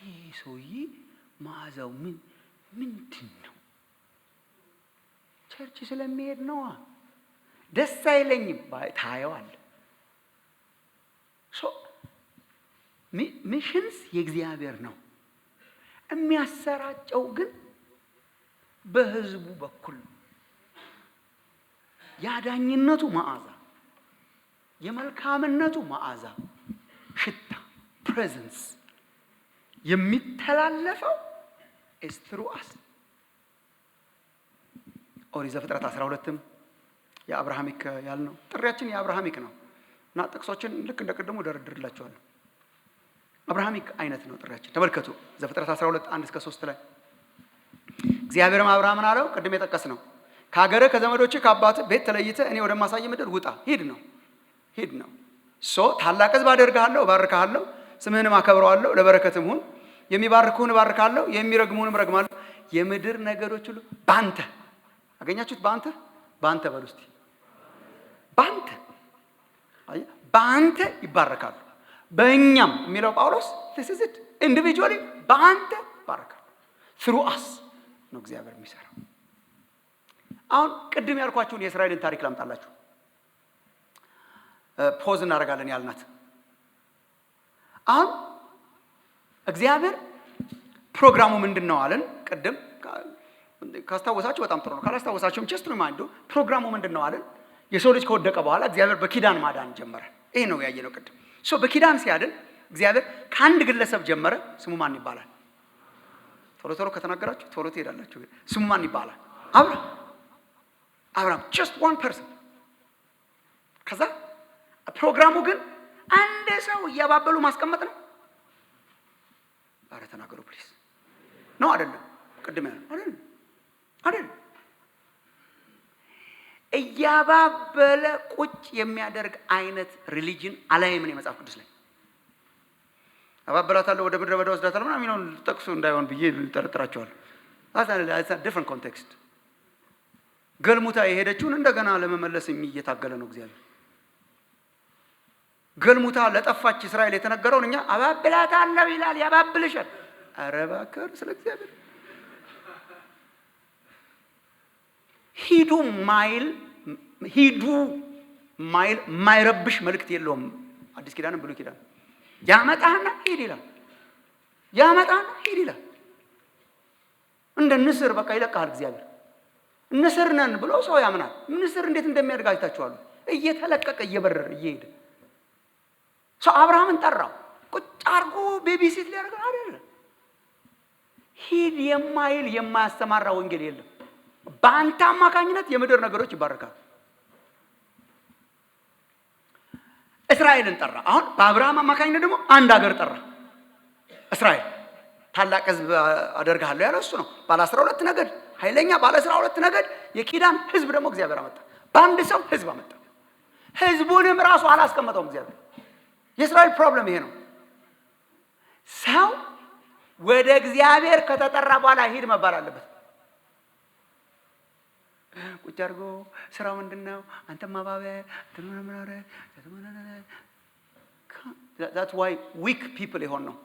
ይሄ ሰውዬ መዓዛው ምንድን ነው? ቸርች ስለሚሄድ ነዋ። ደስ አይለኝም። ታየዋል። ሚሽንስ የእግዚአብሔር ነው። የሚያሰራጨው ግን በህዝቡ በኩል ነው። ያዳኝነቱ መዓዛ፣ የመልካምነቱ መዓዛ፣ ሽታ፣ ፕሬዘንስ የሚተላለፈው is through us። ኦሪት ዘፍጥረት 12ም የአብርሃሚክ ያልነው ጥሪያችን የአብርሃሚክ ነው እና ጥቅሶችን ልክ እንደቀደሙ ደርድርላችኋለሁ። አብርሃሚክ አይነት ነው ጥሪያችን። ተመልከቱ ዘፍጥረት 12:1-3 ላይ እግዚአብሔርም አብርሃምን አለው፣ ቅድም የጠቀስ ነው፣ ከሀገርህ ከዘመዶችህ ከአባትህ ቤት ተለይተህ እኔ ወደማሳይ ምድር ውጣ፣ ሂድ ነው። ታላቅ ሕዝብ አደርግሃለሁ፣ እባርክሃለሁ፣ ስምህንም አከብረዋለሁ፣ ለበረከትም ሁን። የሚባርኩህን እባርካለሁ፣ የሚረግሙህንም እረግማለሁ። የምድር ነገዶች ሁሉ ባንተ አገኛችሁት። ባንተ በሉ እስቲ። ባንተ ይባረካሉ። በእኛም የሚለው ጳውሎስ ለስዝድ ኢንዲቪጁዋሊ ባንተ ይባረካሉ። through us ነው እግዚአብሔር የሚሰራው። አሁን ቅድም ያልኳችሁን የእስራኤልን ታሪክ ላምጣላችሁ። ፖዝ እናደርጋለን ያልናት። አሁን እግዚአብሔር ፕሮግራሙ ምንድነው አለን። ቅድም ካስታወሳችሁ በጣም ጥሩ ነው። ካላስታወሳችሁም ጀስት ሪማይንድ ፕሮግራሙ ምንድነው አለን። የሰው ልጅ ከወደቀ በኋላ እግዚአብሔር በኪዳን ማዳን ጀመረ። ይሄ ነው ያየነው ቅድም። በኪዳን ሲያድን እግዚአብሔር ከአንድ ግለሰብ ጀመረ። ስሙ ማን ይባላል? ቶሎ ከተናገራችሁ ቶሎ ትሄዳላችሁ። ስሙ ማን ይባላል? አብርሃም just one person። ከዛ ፕሮግራሙ ግን አንድ ሰው እያባበሉ ማስቀመጥ ነው። ኧረ ተናገሩ ፕሊዝ። ነው አይደለም? ቅድም ያለው አይደለም። እያባበለ ቁጭ የሚያደርግ አይነት ሪሊጅን አላየምን የመጽሐፍ ቅዱስ ላይ። አባበላታለሁ ወደ ምድረ በዳ ወስዳታለሁ ምናምን የሚለውን ጠቅሱ እንዳይሆን ብዬ ልጠረጥራቸዋለሁ። አዛ ዲፍረንት ኮንቴክስት። ገልሙታ የሄደችውን እንደገና ለመመለስ እየታገለ ነው እግዚአብሔር። ገልሙታ ለጠፋች እስራኤል የተነገረውን እኛ አባብላታለሁ ይላል፣ ያባብልሻል። ኧረ እባክህ ስለ እግዚአብሔር ሂዱ ማይል ማይረብሽ መልእክት የለውም። አዲስ ኪዳንም ብሉይ ኪዳን ያመጣና ሂድ ይላል። ያመጣና ሂድ ይላል። እንደ ንስር በቃ ይለቃል እግዚአብሔር። ንስር ነን ብሎ ሰው ያምናል። ንስር እንዴት እንደሚያድግ አይታችኋል። እየተለቀቀ እየበረረ እየሄደ ሰው አብርሃምን ጠራው ቁጭ አርጎ ቤቢሲት ሊያደርግ አይደለም። ሂድ የማይል የማያስተማራ ወንጌል የለም። በአንተ አማካኝነት የምድር ነገሮች ይባረካሉ። እስራኤልን ጠራ። አሁን በአብርሃም አማካኝነት ደግሞ አንድ ሀገር ጠራ። እስራኤል ታላቅ ሕዝብ አደርግሃለሁ ያለው እሱ ነው። ባለ 12 ነገድ ኃይለኛ ባለ 12 ነገድ የኪዳን ሕዝብ ደግሞ እግዚአብሔር አመጣ። በአንድ ሰው ሕዝብ አመጣ። ሕዝቡንም ራሱ አላስቀመጠውም እግዚአብሔር። የእስራኤል ፕሮብለም ይሄ ነው። ሰው ወደ እግዚአብሔር ከተጠራ በኋላ ሂድ መባል አለበት። ቁጭ አድርጎ ስራው ምንድነው? አንተ ማባበል that's why weak people ይሆን ነው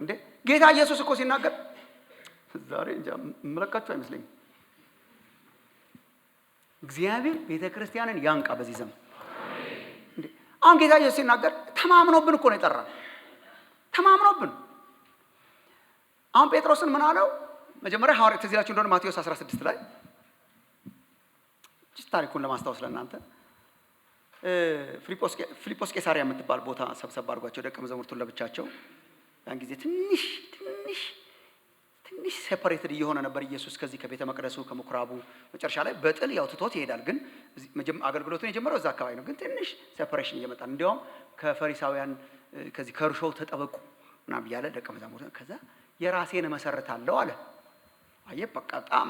እንዴ። ጌታ ኢየሱስ እኮ ሲናገር ዛሬ እንጃ መለካችሁ አይመስለኝም። እግዚአብሔር ቤተክርስቲያንን ያንቃ በዚህ ዘመን እንዴ። አሁን ጌታ ኢየሱስ ሲናገር ተማምኖብን እኮ ነው የጠራን። ተማምኖብን። አሁን ጴጥሮስን ምን አለው? መጀመሪያ ሐዋርያት ትዝ ይላችሁ እንደሆነ ማቴዎስ 16 ላይ ታሪኩን ለማስታወስ ለእናንተ ፊልጶስ ቄሳሪያ የምትባል ቦታ ሰብሰብ አድርጓቸው ደቀ መዛሙርቱን ለብቻቸው። ያን ጊዜ ትንሽ ሴፓሬትድ እየሆነ ነበር ኢየሱስ ከዚህ ከቤተ መቅደሱ ከምኩራቡ። መጨረሻ ላይ በጥል ያው ትቶት ይሄዳል። ግን አገልግሎቱን የጀመረው እዛ አካባቢ ነው። ግን ትንሽ ሴፓሬሽን እየመጣ እንዲያውም ከፈሪሳውያን ከዚህ ከእርሾው ተጠበቁ ምናምን እያለ ደቀ መዛሙርቱን ከዛ የራሴን መሰረታለሁ አለ። አየ በቃ በጣም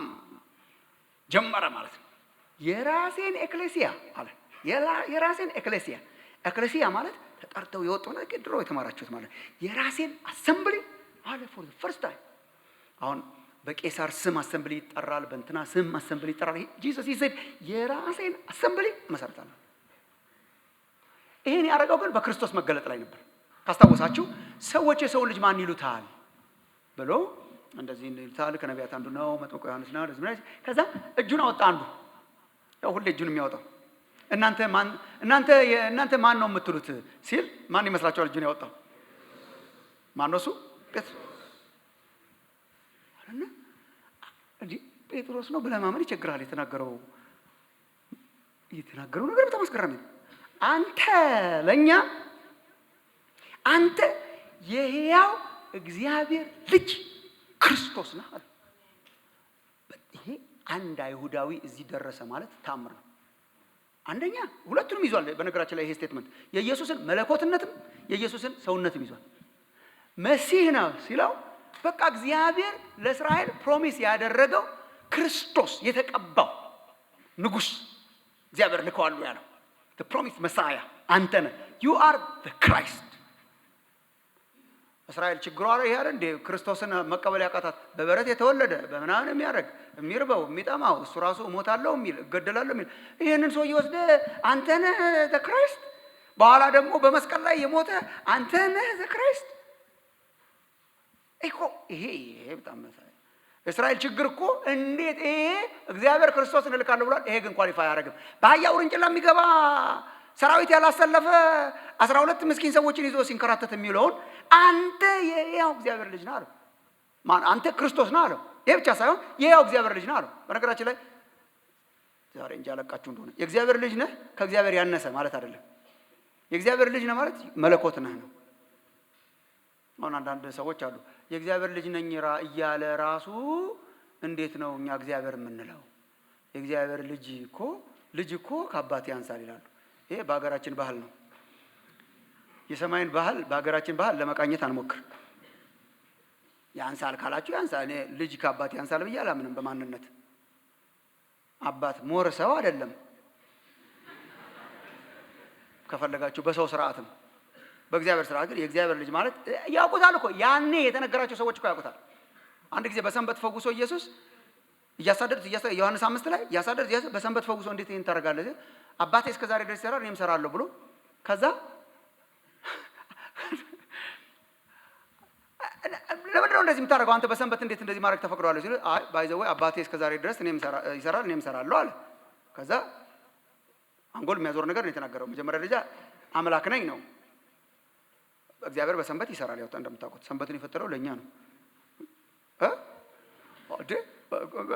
ጀመረ ማለት ነው። የራሴን ኤክሌሲያ አለ። የራሴን ኤክሌሲያ ማለት ተጠርተው የወጡ ነው። ድሮ የተማራችሁት ማለት የራሴን አሰምብሊ አለ ፎር ዘ ፈርስት ታይም። አሁን በቄሳር ስም አሰምብሊ ይጠራል፣ በእንትና ስም አሰምብሊ ይጠራል። ጂሰስ ይሰድ የራሴን አሰምብሊ መሰረታለሁ። ይሄን ያደረገው ግን በክርስቶስ መገለጥ ላይ ነበር። ካስታወሳችሁ ሰዎች የሰው ልጅ ማን ይሉታል ብሎ እንደዚህ ይሉታል። ከነቢያት አንዱ ነው፣ መጥምቁ ዮሐንስ ነው። ከዛ እጁን አወጣ አንዱ። ያው ሁሌ እጁን የሚያወጣው እናንተ ማን ነው የምትሉት ሲል ማን ይመስላችኋል እጁን ያወጣው? ማን ነው እሱ? ጴጥሮስ ነው ብለህ ማመን ይቸግራል። የተናገረው ነገር በጣም አስገራሚ ነው። አንተ ለኛ አንተ የሕያው እግዚአብሔር ልጅ ክርስቶስ ነህ አለ። ይሄ አንድ አይሁዳዊ እዚህ ደረሰ ማለት ታምር ነው። አንደኛ ሁለቱንም ይዟል። በነገራችን ላይ ይሄ ስቴትመንት የኢየሱስን መለኮትነትም የኢየሱስን ሰውነትም ይዟል። መሲህ ነው ሲለው በቃ እግዚአብሔር ለእስራኤል ፕሮሚስ ያደረገው ክርስቶስ የተቀባው ንጉስ እግዚአብሔር ልከዋለሁ ያለው the promised messiah አንተ ነህ። you are the Christ። እስራኤል ችግሯ ይሄ አይደል እንዴ? ክርስቶስን መቀበል ያቃታት በበረት የተወለደ በመናምን የሚያደርግ የሚርበው የሚጠማው እሱ ራሱ እሞታለሁ የሚል እገደላለሁ የሚል ይሄንን ሰው ይወስደ አንተ ነህ the Christ። በኋላ ደግሞ በመስቀል ላይ የሞተ አንተ ነህ the Christ። ይሄ በጣም እስራኤል ችግር እኮ እንዴት ይሄ እግዚአብሔር ክርስቶስን እልካለሁ ብሏል። ይሄ ግን ኳሊፋይ አያደርግም። በአህያ ውርንጭላ የሚገባ ሰራዊት ያላሰለፈ 12 ምስኪን ሰዎችን ይዞ ሲንከራተት የሚለውን አንተ የሕያው እግዚአብሔር ልጅ ነህ አለው። አንተ ክርስቶስ ነህ አለው። ይሄ ብቻ ሳይሆን የሕያው እግዚአብሔር ልጅ ነህ አለው። በነገራችን ላይ ዛሬ እንጂ አለቃችሁ እንደሆነ የእግዚአብሔር ልጅ ነህ ከእግዚአብሔር ያነሰ ማለት አይደለም። የእግዚአብሔር ልጅ ነህ ማለት መለኮት ነህ ነው። አሁን አንዳንድ ሰዎች አሉ የእግዚአብሔር ልጅ ነኝ እያለ ራሱ እንዴት ነው እኛ እግዚአብሔር የምንለው? የእግዚአብሔር ልጅ እኮ ከአባቴ ያንሳል ይላሉ። ይሄ በሀገራችን ባህል ነው። የሰማይን ባህል በሀገራችን ባህል ለመቃኘት አንሞክር። ያንሳል ካላችሁ ያንሳል። እኔ ልጅ ከአባት ያንሳል ብዬ አላምንም። በማንነት አባት ሞር ሰው አይደለም። ከፈለጋችሁ በሰው ስርዓትም በእግዚአብሔር ስርዓት ግን የእግዚአብሔር ልጅ ማለት ያውቁታል እኮ ያኔ የተነገራቸው ሰዎች እኮ ያውቁታል። አንድ ጊዜ በሰንበት ፈውሶ ኢየሱስ እያሳደዱት ዮሐንስ 5 ላይ እያሳደዱት በሰንበት ፈውሶ እንዴት ይሄን ታደርጋለህ? አባቴ እስከዛሬ ድረስ ይሰራል እኔም እሰራለሁ ብሎ ከዛ ለምን ነው እንደዚህ የምታደርገው አንተ በሰንበት እንዴት እንደዚህ ማድረግ ተፈቅዷል ሲሉ አይ ባይ ዘ ወይ አባቴ እስከዛሬ ድረስ እኔም ይሰራል እኔም እሰራለሁ አለ። ከዛ አንጎል የሚያዞር ነገር ነው የተናገረው። መጀመሪያ ደረጃ አምላክ ነኝ ነው። እግዚአብሔር በሰንበት ይሰራል። ያው እንደምታውቁት ሰንበትን የፈጠረው ለኛ ነው።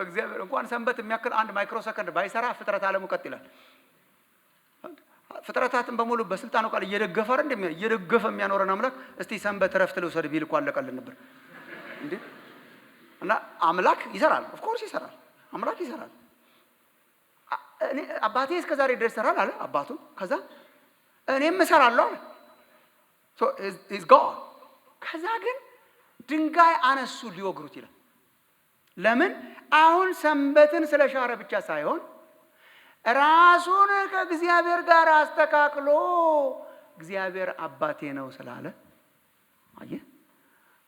እግዚአብሔር እንኳን ሰንበት የሚያክል አንድ ማይክሮ ሰከንድ ባይሰራ ፍጥረት ዓለሙ ቀጥ ይላል። ፍጥረታትን በሙሉ በስልጣኑ ቃል እየደገፈ የሚያኖረን አምላክ እስቲ ሰንበት ረፍት ልውሰድ ቢል እኮ አለቀልን ነበር እንዴ። እና አምላክ ይሰራል። ኦፍ ኮርስ ይሰራል። አምላክ ይሰራል። እኔ አባቴ እስከዛሬ ድረስ ይሰራል አለ አባቱ። ከዛ እኔም እሰራለሁ አለ። ሶ ኢዝ ጋድ። ከዛ ግን ድንጋይ አነሱ ሊወግሩት ይላል። ለምን? አሁን ሰንበትን ስለሻረ ብቻ ሳይሆን ራሱን ከእግዚአብሔር ጋር አስተካክሎ እግዚአብሔር አባቴ ነው ስላለ አየህ፣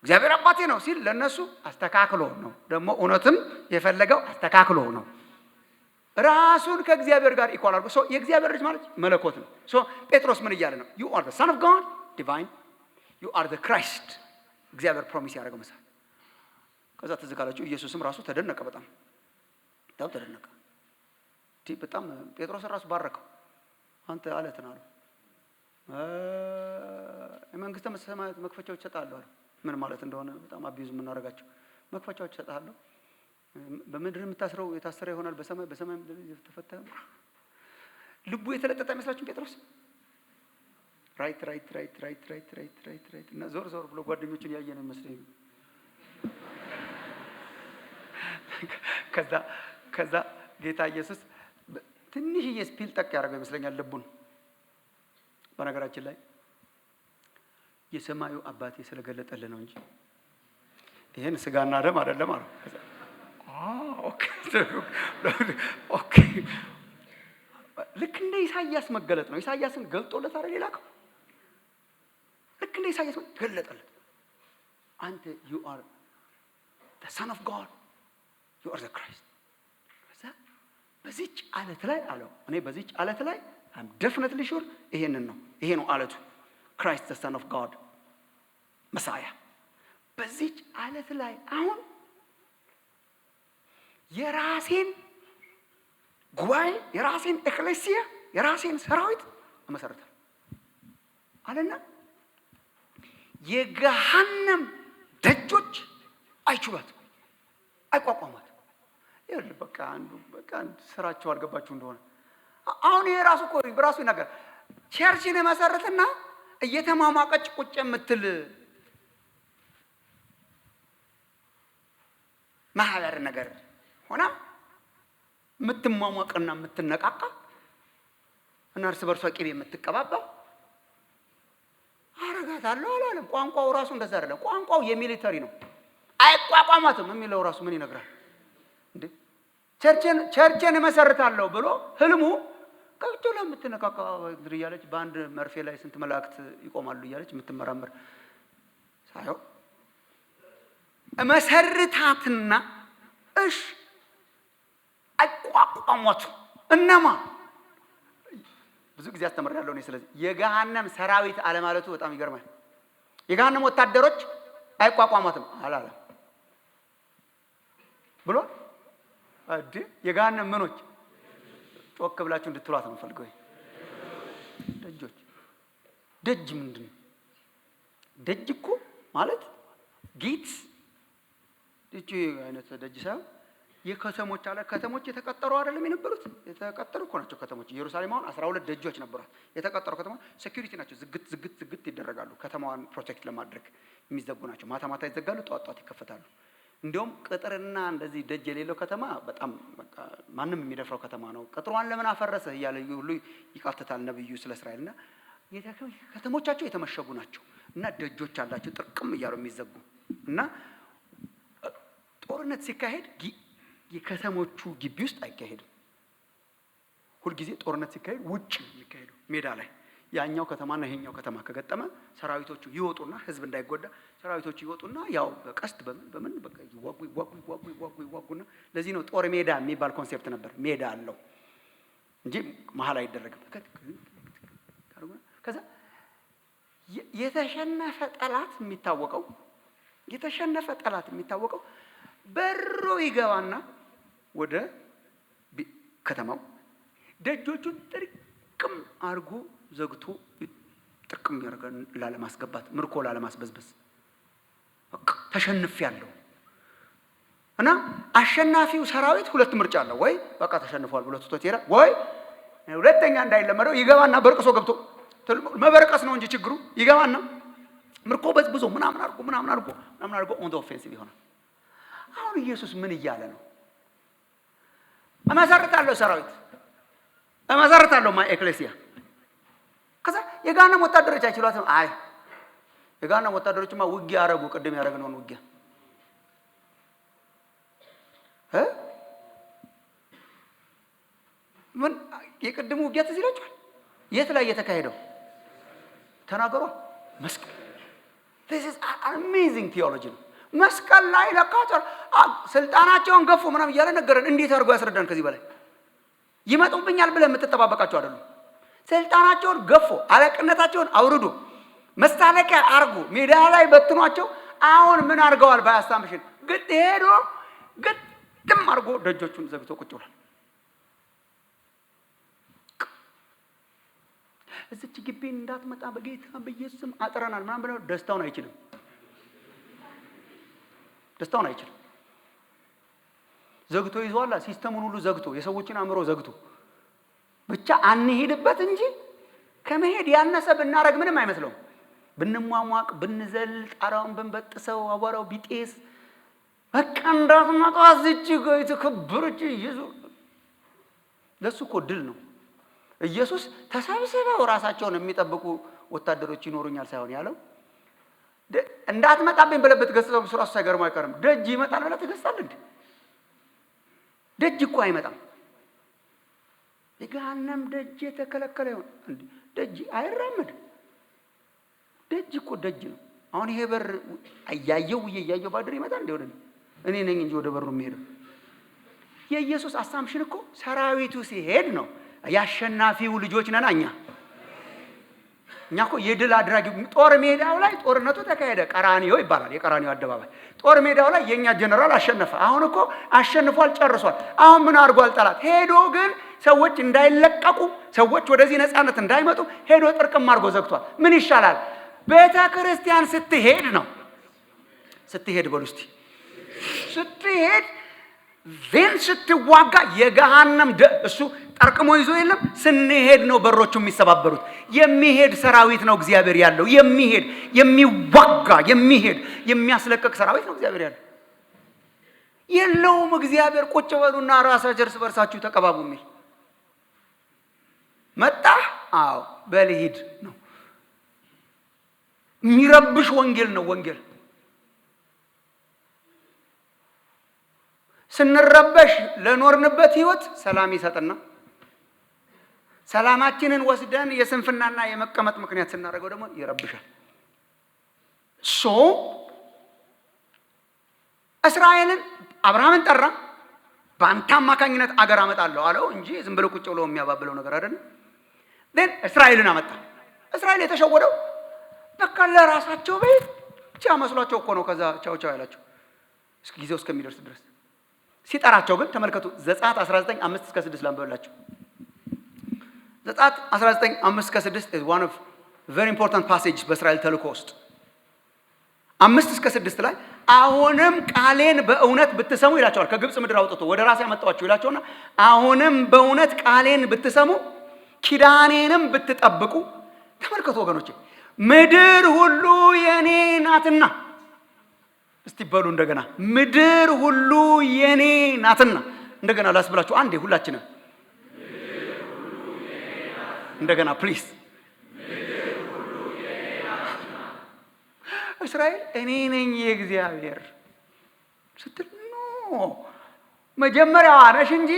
እግዚአብሔር አባቴ ነው ሲል ለነሱ አስተካክሎ ነው። ደግሞ እውነትም የፈለገው አስተካክሎ ነው። ራሱን ከእግዚአብሔር ጋር ኢኳል አድርጎ ሶ የእግዚአብሔር ልጅ ማለት መለኮት ነው። ሶ ጴጥሮስ ምን እያለ ነው? you are the son of God divine, you are the Christ እግዚአብሔር ፕሮሚስ ያደረገው መሳይ። ከዛ ትዝ ካላችሁ ኢየሱስም ራሱ ተደነቀ። በጣም ተደነቀ። በጣም ጴጥሮስ ራሱ ባረከው። አንተ አለት ነህ አለው። የመንግስተ ሰማያት መክፈቻዎች እሰጥሃለሁ አለው። ምን ማለት እንደሆነ በጣም አቢዩዝ የምናደርጋቸው መክፈቻዎች እሰጥሃለሁ። በምድር የምታስረው የታሰረ ይሆናል፣ በሰማይ ተፈታ። ልቡ የተለጠጠ አይመስላችሁም? ጴጥሮስ ራይት እና ዞር ብሎ ጓደኞቹን ያየ ነው ይመስለኝ። ከዛ ጌታ ኢየሱስ ትንሽዬ ስፒል ጠቅ ያደረገው ይመስለኛል ልቡን። በነገራችን ላይ የሰማዩ አባቴ ስለገለጠልህ ነው እንጂ ይሄን ስጋና ደም አይደለም አለ። ኦኬ ልክ እንደ ኢሳይያስ መገለጥ ነው። ኢሳይያስን ገልጦለት አይደል የላከው? ልክ እንደ ኢሳይያስ ገለጠለት። አንተ you are the son of God, you are the Christ። በዚች አለት ላይ አለው እኔ በዚች አለት ላይ I'm definitely sure ይሄ ነው አለቱ። Christ the son of God መሳያ በዚች አለት ላይ አሁን የራሴን ጉባኤ የራሴን ኤክሌሲያ የራሴን ሰራዊት መሰረታል አለና የገሃነም ደጆች አይችሏትም፣ አይቋቋሟትም። ይሄ በቃ አንዱ ስራቸው አልገባችሁ እንደሆነ አሁን ይሄ ራሱ እኮ በራሱ ነገር ቸርችን መሰረትና እየተማማቀች ቁጭ የምትል ማህበር ነገር ሆና የምትሟሟቅና የምትነቃቃ እና እርስ በርሷ ቂቤ የምትቀባባ አረጋታለሁ አላለም። ቋንቋው ራሱ እንደዛ አይደለም። ቋንቋው የሚሊተሪ ነው። አይቋቋማትም የሚለው ራሱ ምን ይነግራል እንዴ? ቸርችን መሰረታለሁ ብሎ ህልሙ ቀልቶ ለምትነቃቃ እያለች በአንድ መርፌ ላይ ስንት መላእክት ይቆማሉ እያለች የምትመራመር ሳይሆን መሰረታትና እሺ አይቋቋሟት እነማ ብዙ ጊዜ አስተምራለሁ እኔ። ስለዚህ የገሃነም ሰራዊት አለ ማለቱ በጣም ይገርማል። የገሃነም ወታደሮች አይቋቋሟትም አላለም ብሎ የገሃነም ምኖች ጮክ ብላችሁ እንድትሏት ነው ፈልገው። ደጆች ደጅ ምንድነው? ደጅ እኮ ማለት ጌት እቺ አይነት ደጅ ሳይሆን የከተሞች አለ ከተሞች የተቀጠሩ አይደለም የነበሩት? የተቀጠሩ እኮ ናቸው ከተሞች። ኢየሩሳሌም አሁን 12 ደጆች ነበሯት። የተቀጠሩ ከተሞች ሴኩሪቲ ናቸው። ዝግት ይደረጋሉ። ከተማዋን ፕሮቴክት ለማድረግ የሚዘጉ ናቸው። ማታ ማታ ይዘጋሉ፣ ጧት ይከፈታሉ። እንዲያውም ቅጥርና እንደዚህ ደጅ የሌለው ከተማ በጣም በቃ ማንም የሚደፍረው ከተማ ነው። ቅጥሯን ለምን አፈረሰ እያለ ሁሉ ይቃተታል ነብዩ ስለ እስራኤልና ከተሞቻቸው የተመሸጉ ናቸው እና ደጆች አላቸው ጥርቅም እያሉ የሚዘጉ እና ጦርነት ሲካሄድ የከተሞቹ ግቢ ውስጥ አይካሄድም። ሁልጊዜ ጦርነት ሲካሄድ ውጭ የሚካሄደው ሜዳ ላይ ያኛው ከተማና ይሄኛው ከተማ ከገጠመ ሰራዊቶቹ ይወጡና ህዝብ እንዳይጎዳ ሰራዊቶቹ ይወጡና ያው በቀስት በምን በቃ ይዋጉና ለዚህ ነው ጦር ሜዳ የሚባል ኮንሴፕት ነበር። ሜዳ አለው እንጂ መሀል አይደረግም። ከዛ የተሸነፈ ጠላት የሚታወቀው በሮ ይገባና ወደ ከተማው ደጆቹን ጥርቅም አርጎ ዘግቶ ጥርቅም ያደርጋል ላለማስገባት ምርኮ ላለማስበዝበዝ። ተሸንፌያለሁ እና አሸናፊው ሰራዊት ሁለት ምርጫ አለው። ወይ በቃ ተሸንፏል ብሎ ትቶት ይሄዳል፣ ወይ ሁለተኛ እንዳይለመደው ይገባና በርቅሶ ገብቶ መበረቀስ ነው እንጂ ችግሩ ይገባና ምርኮ በዝብዞ ምናምን አድርጎ ኦን ዘ ኦፌንሲቭ ይሆናል። አሁን ኢየሱስ ምን እያለ ነው? እመሰርታለሁ ሰራዊት እመሰርታለሁ ማይ ኤክሌሲያ። ከዛ የጋናም ወታደሮች አይችሏትም። አይ የጋናም ወታደሮችማ ውጊያ አረጉ። ቅድም ያደረግነውን ውጊያ ምን የቅድሙ ውጊያ ትዝ ይላችኋል? የት ላይ የተካሄደው ተናገሯ። መስቀል። this is amazing theology ነው። መስቀል ላይ ለካቸው ስልጣናቸውን ገፉ ምናምን እያለ ነገረን። እንዴት አድርጎ ያስረዳን? ከዚህ በላይ ይመጡብኛል ብለህ የምትጠባበቃቸው አይደሉም። ስልጣናቸውን ገፎ አለቅነታቸውን አውርዶ መስታለቂያ አርጎ ሜዳ ላይ በትኗቸው አሁን ምን አድርገዋል? ባያሳምሽን ግድ ሄዶ ግጥም አድርጎ ደጆቹን ዘግቶ ቁጭ ብሏል። እዚች ግቢ እንዳትመጣ በጌታ በኢየሱስ ስም አጥረናል ምናምን ብለው ደስታውን አይችልም። ዘግቶ ይዟላ። ሲስተሙን ሁሉ ዘግቶ የሰዎችን አእምሮ ዘግቶ ብቻ አንሄድበት እንጂ ከመሄድ ያነሰ ብናረግ ምንም አይመስለውም። ብንሟሟቅ ብንዘል ጣራውን ብንበጥሰው አቧራው ቢጤስ በቃ እንዳትመጣ እዚች ጋር የተከበረች ኢየሱስ ለሱ እኮ ድል ነው። ኢየሱስ ተሰብስበው ራሳቸውን የሚጠብቁ ወታደሮች ይኖሩኛል ሳይሆን ያለው እንዳትመጣብኝ ብለህ ብትገስጸው ራሱ ሳይገርም አይቀርም። ደጅ ይመጣል ብለህ ትገስጻለህ እንዴ? ደጅ እኮ አይመጣም። የገሃነም ደጅ የተከለከለ ይሆን እንዴ? ደጅ አይራመድም። ደጅ እኮ ደጅ ነው። አሁን ይሄ በር እያየው ባድር ይመጣል እንዴ? ወደ እኔ ነኝ እንጂ ወደ በሩ የሚሄደው። የኢየሱስ አሳምሽን እኮ ሰራዊቱ ሲሄድ ነው። ያሸናፊው ልጆች ነን እኛ እኮ የድል አድራጊ። ጦር ሜዳው ላይ ጦርነቱ ተካሄደ። ቀራኒዮ ይባላል፣ የቀራኒዮ አደባባይ። ጦር ሜዳው ላይ የኛ ጀነራል አሸነፈ። አሁን እኮ አሸንፏል፣ ጨርሷል። አሁን ምን አድርጓል? ጠላት ሄዶ ግን ሰዎች እንዳይለቀቁ፣ ሰዎች ወደዚህ ነፃነት እንዳይመጡ ሄዶ ጥርቅም አድርጎ ዘግቷል። ምን ይሻላል? ቤተ ክርስቲያን ስትሄድ በሉ እስቲ ስትሄድ ስትዋጋ የገሃነም እሱ ጠርቅሞ ይዞ የለም። ስንሄድ ነው በሮቹ የሚሰባበሩት። የሚሄድ ሰራዊት ነው እግዚአብሔር ያለው። የሚዋጋ የሚያስለቀቅ ሰራዊት ነው እግዚአብሔር ያለው። የለውም እግዚአብሔር ቁጭ በሉና ራሳችሁ እርስ በርሳችሁ ተቀባቡ የሚል መጣ። አዎ በልሂድ ነው። የሚረብሽ ወንጌል ነው ወንጌል። ስንረበሽ ለኖርንበት ህይወት ሰላም ይሰጥና ሰላማችንን ወስደን የስንፍናና የመቀመጥ ምክንያት ስናደርገው ደግሞ ይረብሻል። እስራኤልን አብርሃምን ጠራ። በአንተ አማካኝነት አገር አመጣለሁ አለው እንጂ ዝም ብሎ ቁጭ ብሎ የሚያባብለው ነገር አይደለም። ግን እስራኤልን አመጣ። እስራኤል የተሸወደው በቃ ለራሳቸው ብቻ መስሏቸው እኮ ነው። ከዛ ቻው ያላቸው ጊዜው እስከሚደርስ ድረስ ሲጠራቸው ግን ተመልከቱ። ዘጸአት 19:5-6 ላንብብላችሁ። ዘጸአት 19:5-6 is one of very important passages በእስራኤል ተልእኮ ውስጥ 5-6 ላይ አሁንም ቃሌን በእውነት ብትሰሙ ይላቸዋል። ከግብጽ ምድር አውጥቶ ወደ ራሴ ያመጣዋችሁ ይላቸውና አሁንም በእውነት ቃሌን ብትሰሙ ኪዳኔንም ብትጠብቁ። ተመልከቱ ወገኖቼ፣ ምድር ሁሉ የኔ ናትና። እስቲ በሉ እንደገና ምድር ሁሉ የኔ ናትና። እንደገና ላስብላችሁ አንዴ ሁላችንም እንደገና ፕሊዝ። ምድር እስራኤል እኔ ነኝ የእግዚአብሔር ስትል ኖ መጀመሪያዋ ነሽ እንጂ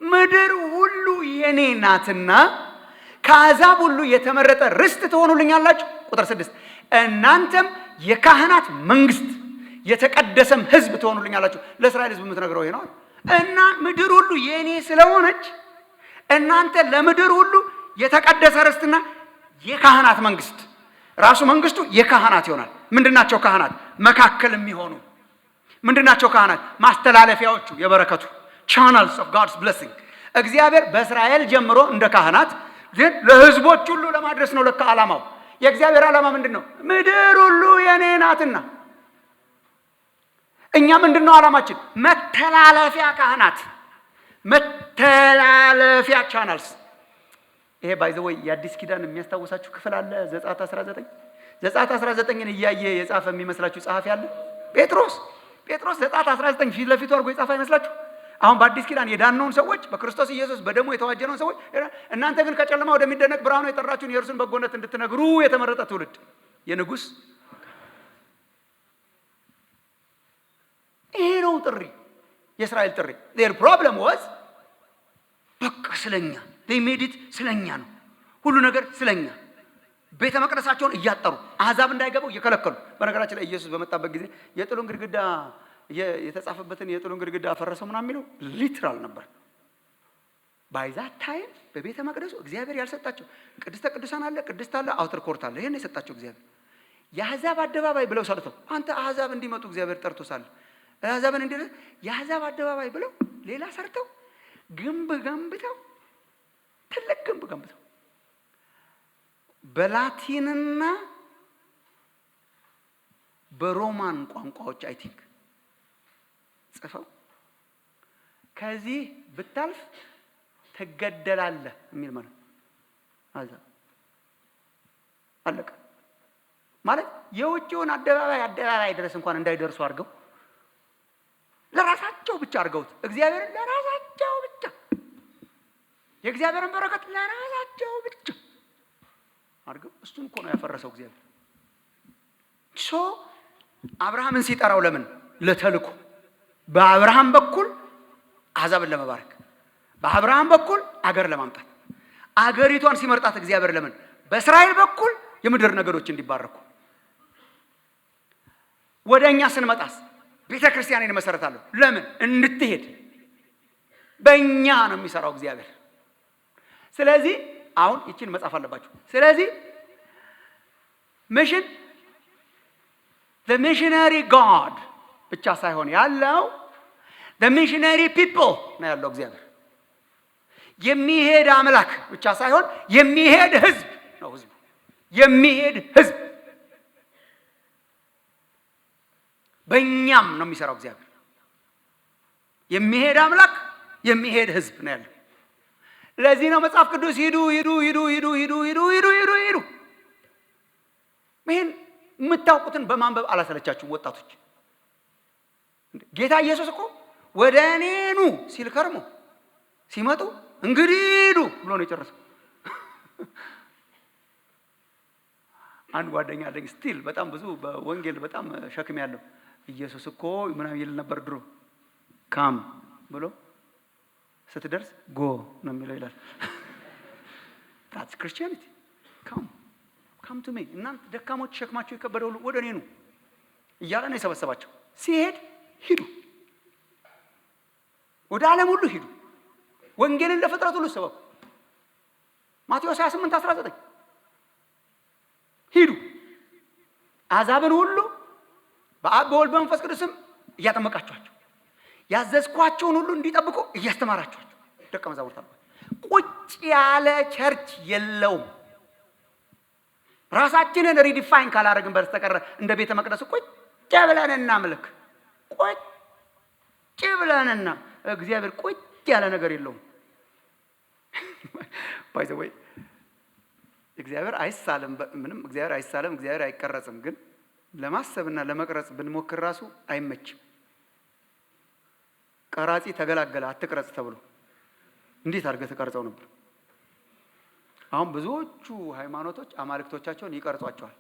ምድር ሁሉ የኔ ናትና ከአሕዛብ ሁሉ የተመረጠ ርስት ትሆኑልኛላችሁ። ቁጥር 6 እናንተም የካህናት መንግስት የተቀደሰም ሕዝብ ትሆኑልኛላችሁ። ለእስራኤል ሕዝብ የምትነግረው ይሄ ነው። እና ምድር ሁሉ የኔ ስለሆነች እናንተ ለምድር ሁሉ የተቀደሰ ርስትና የካህናት መንግስት። ራሱ መንግስቱ የካህናት ይሆናል። ምንድናቸው ካህናት? መካከል የሚሆኑ ምንድናቸው ካህናት? ማስተላለፊያዎቹ የበረከቱ channels of God's blessing። እግዚአብሔር በእስራኤል ጀምሮ እንደ ካህናት ግን ለህዝቦች ሁሉ ለማድረስ ነው ለካ ዓላማው። የእግዚአብሔር ዓላማ ምንድነው? ምድር ሁሉ የኔ ናትና እኛ ምንድነው ዓላማችን? መተላለፊያ ካህናት፣ መተላለፊያ channels። ይሄ ባይ ዘ ወይ የአዲስ ኪዳን የሚያስታውሳችሁ ክፍል አለ። ዘጸአት 19ን እያየ የጻፈ የሚመስላችሁ ጸሐፊ አለ? ጴጥሮስ ዘጸአት 19 ፊት ለፊቱ አድርጎ የጻፈ አይመስላችሁ? አሁን በአዲስ ኪዳን የዳነውን ሰዎች በክርስቶስ ኢየሱስ በደሙ የተዋጀነውን ሰዎች እናንተ ግን ከጨለማ ወደሚደነቅ ብርሃኑ የጠራችሁን የእርሱን በጎነት እንድትነግሩ የተመረጠ ትውልድ የንጉሥ ይሄ ነው ጥሪ፣ የእስራኤል ጥሪ። their problem was በቃ ስለኛ they made it ስለኛ ነው ሁሉ ነገር ስለኛ። ቤተ መቅደሳቸውን እያጠሩ አሕዛብ እንዳይገቡ እየከለከሉ። በነገራችን ላይ ኢየሱስ በመጣበት ጊዜ የጥሉን ግድግዳ የተጻፈበትን የጥሉን ግድግዳ አፈረሰው ምናምን የሚለው ሊትራል ነበር። ባይዛት ታይም በቤተ መቅደሱ እግዚአብሔር ያልሰጣቸው ቅድስተ ቅዱሳን አለ፣ ቅድስት አለ፣ አውተር ኮርት አለ። ይሄን የሰጣቸው እግዚአብሔር የአሕዛብ አደባባይ ብለው ሰርተው አንተ አሕዛብ እንዲመጡ እግዚአብሔር ጠርቶ ሳለ አሕዛብን እንደ የአሕዛብ አደባባይ ብለው ሌላ ሰርተው ግንብ ገንብተው ትልቅ ግንብ ገንብተው በላቲንና በሮማን ቋንቋዎች አይ ቲንክ ጽፈው ከዚህ ብታልፍ ትገደላለህ የሚል ማለት አሕዛብ አለቀ ማለት የውጭውን አደባባይ ድረስ እንኳን እንዳይደርሱ አድርገው ለራሳቸው ብቻ አድርገውት እግዚአብሔርን ለራሳቸው ብቻ የእግዚአብሔርን በረከት ለራሳቸው ብቻ አድርገው እሱን እኮ ነው ያፈረሰው እግዚአብሔር። አብርሃምን ሲጠራው ለምን? ለተልኮ። በአብርሃም በኩል አሕዛብን ለመባረክ፣ በአብርሃም በኩል አገር ለማምጣት። አገሪቷን ሲመርጣት እግዚአብሔር ለምን? በእስራኤል በኩል የምድር ነገዶች እንዲባረኩ። ወደኛ ስንመጣስ ቤተ ክርስቲያንን መሰረታለሁ። ለምን? እንድትሄድ በእኛ ነው የሚሰራው እግዚአብሔር። ስለዚህ አሁን ይችን መጻፍ አለባችሁ። ስለዚህ ሚሽን the missionary God ብቻ ሳይሆን ያለው the missionary people ነው ያለው እግዚአብሔር። የሚሄድ አምላክ ብቻ ሳይሆን የሚሄድ ህዝብ ነው ህዝቡ። የሚሄድ ህዝብ በእኛም ነው የሚሰራው እግዚአብሔር። የሚሄድ አምላክ የሚሄድ ህዝብ ነው ያለው። ለዚህ ነው መጽሐፍ ቅዱስ ሂዱ ሂዱ ሂዱ ሂዱ ሂዱ ሂዱ ሂዱ ሂዱ ሂዱ። ይሄን የምታውቁትን በማንበብ አላሰለቻችሁም ወጣቶች? ጌታ ኢየሱስ እኮ ወደ እኔ ኑ ሲል ከርሞ ሲመጡ እንግዲህ ሂዱ ብሎ ነው የጨረሰው። አንድ ጓደኛ አለኝ ስቲል በጣም ብዙ በወንጌል በጣም ሸክም ያለው ኢየሱስ እኮ ምናምን ይል ነበር ድሮ። ካም ብሎ ስትደርስ ጎ ነው የሚለው ይላል። that's Christianity. come to me እናንተ ደካሞች ሸክማችሁ የከበደ ሁሉ ወደ እኔ ኑ እያለ ነው የሰበሰባቸው። ሲሄድ ሂዱ፣ ወደ ዓለም ሁሉ ሂዱ፣ ወንጌልን ለፍጥረት ሁሉ ሰበኩ። ማቴዎስ 28:19 ሂዱ አሕዛብን ሁሉ በአብ በወልድ በመንፈስ ቅዱስም እያጠመቃችኋቸው ያዘዝኳቸውን ሁሉ እንዲጠብቁ እያስተማራችኋቸው ደቀ መዛሙርት አድርጓቸው። ቁጭ ያለ ቸርች የለውም። ራሳችንን ሪዲፋይን ካላደረግን በስተቀር እንደ ቤተ መቅደስ ቁጭ ብለን እናምልክ። ቁጭ ብለንና እግዚአብሔር ቁጭ ያለ ነገር የለውም። ባይ ዘ ወይ እግዚአብሔር አይሳለም፣ ምንም እግዚአብሔር አይሳለም፣ እግዚአብሔር አይቀረጽም። ግን ለማሰብና ለመቅረጽ ብንሞክር ራሱ አይመችም። ቀራጺ ተገላገለ አትቅረጽ ተብሎ እንዴት አድርገህ ተቀርጸው ነበር? አሁን ብዙዎቹ ሃይማኖቶች አማልክቶቻቸውን ይቀርጿቸዋል።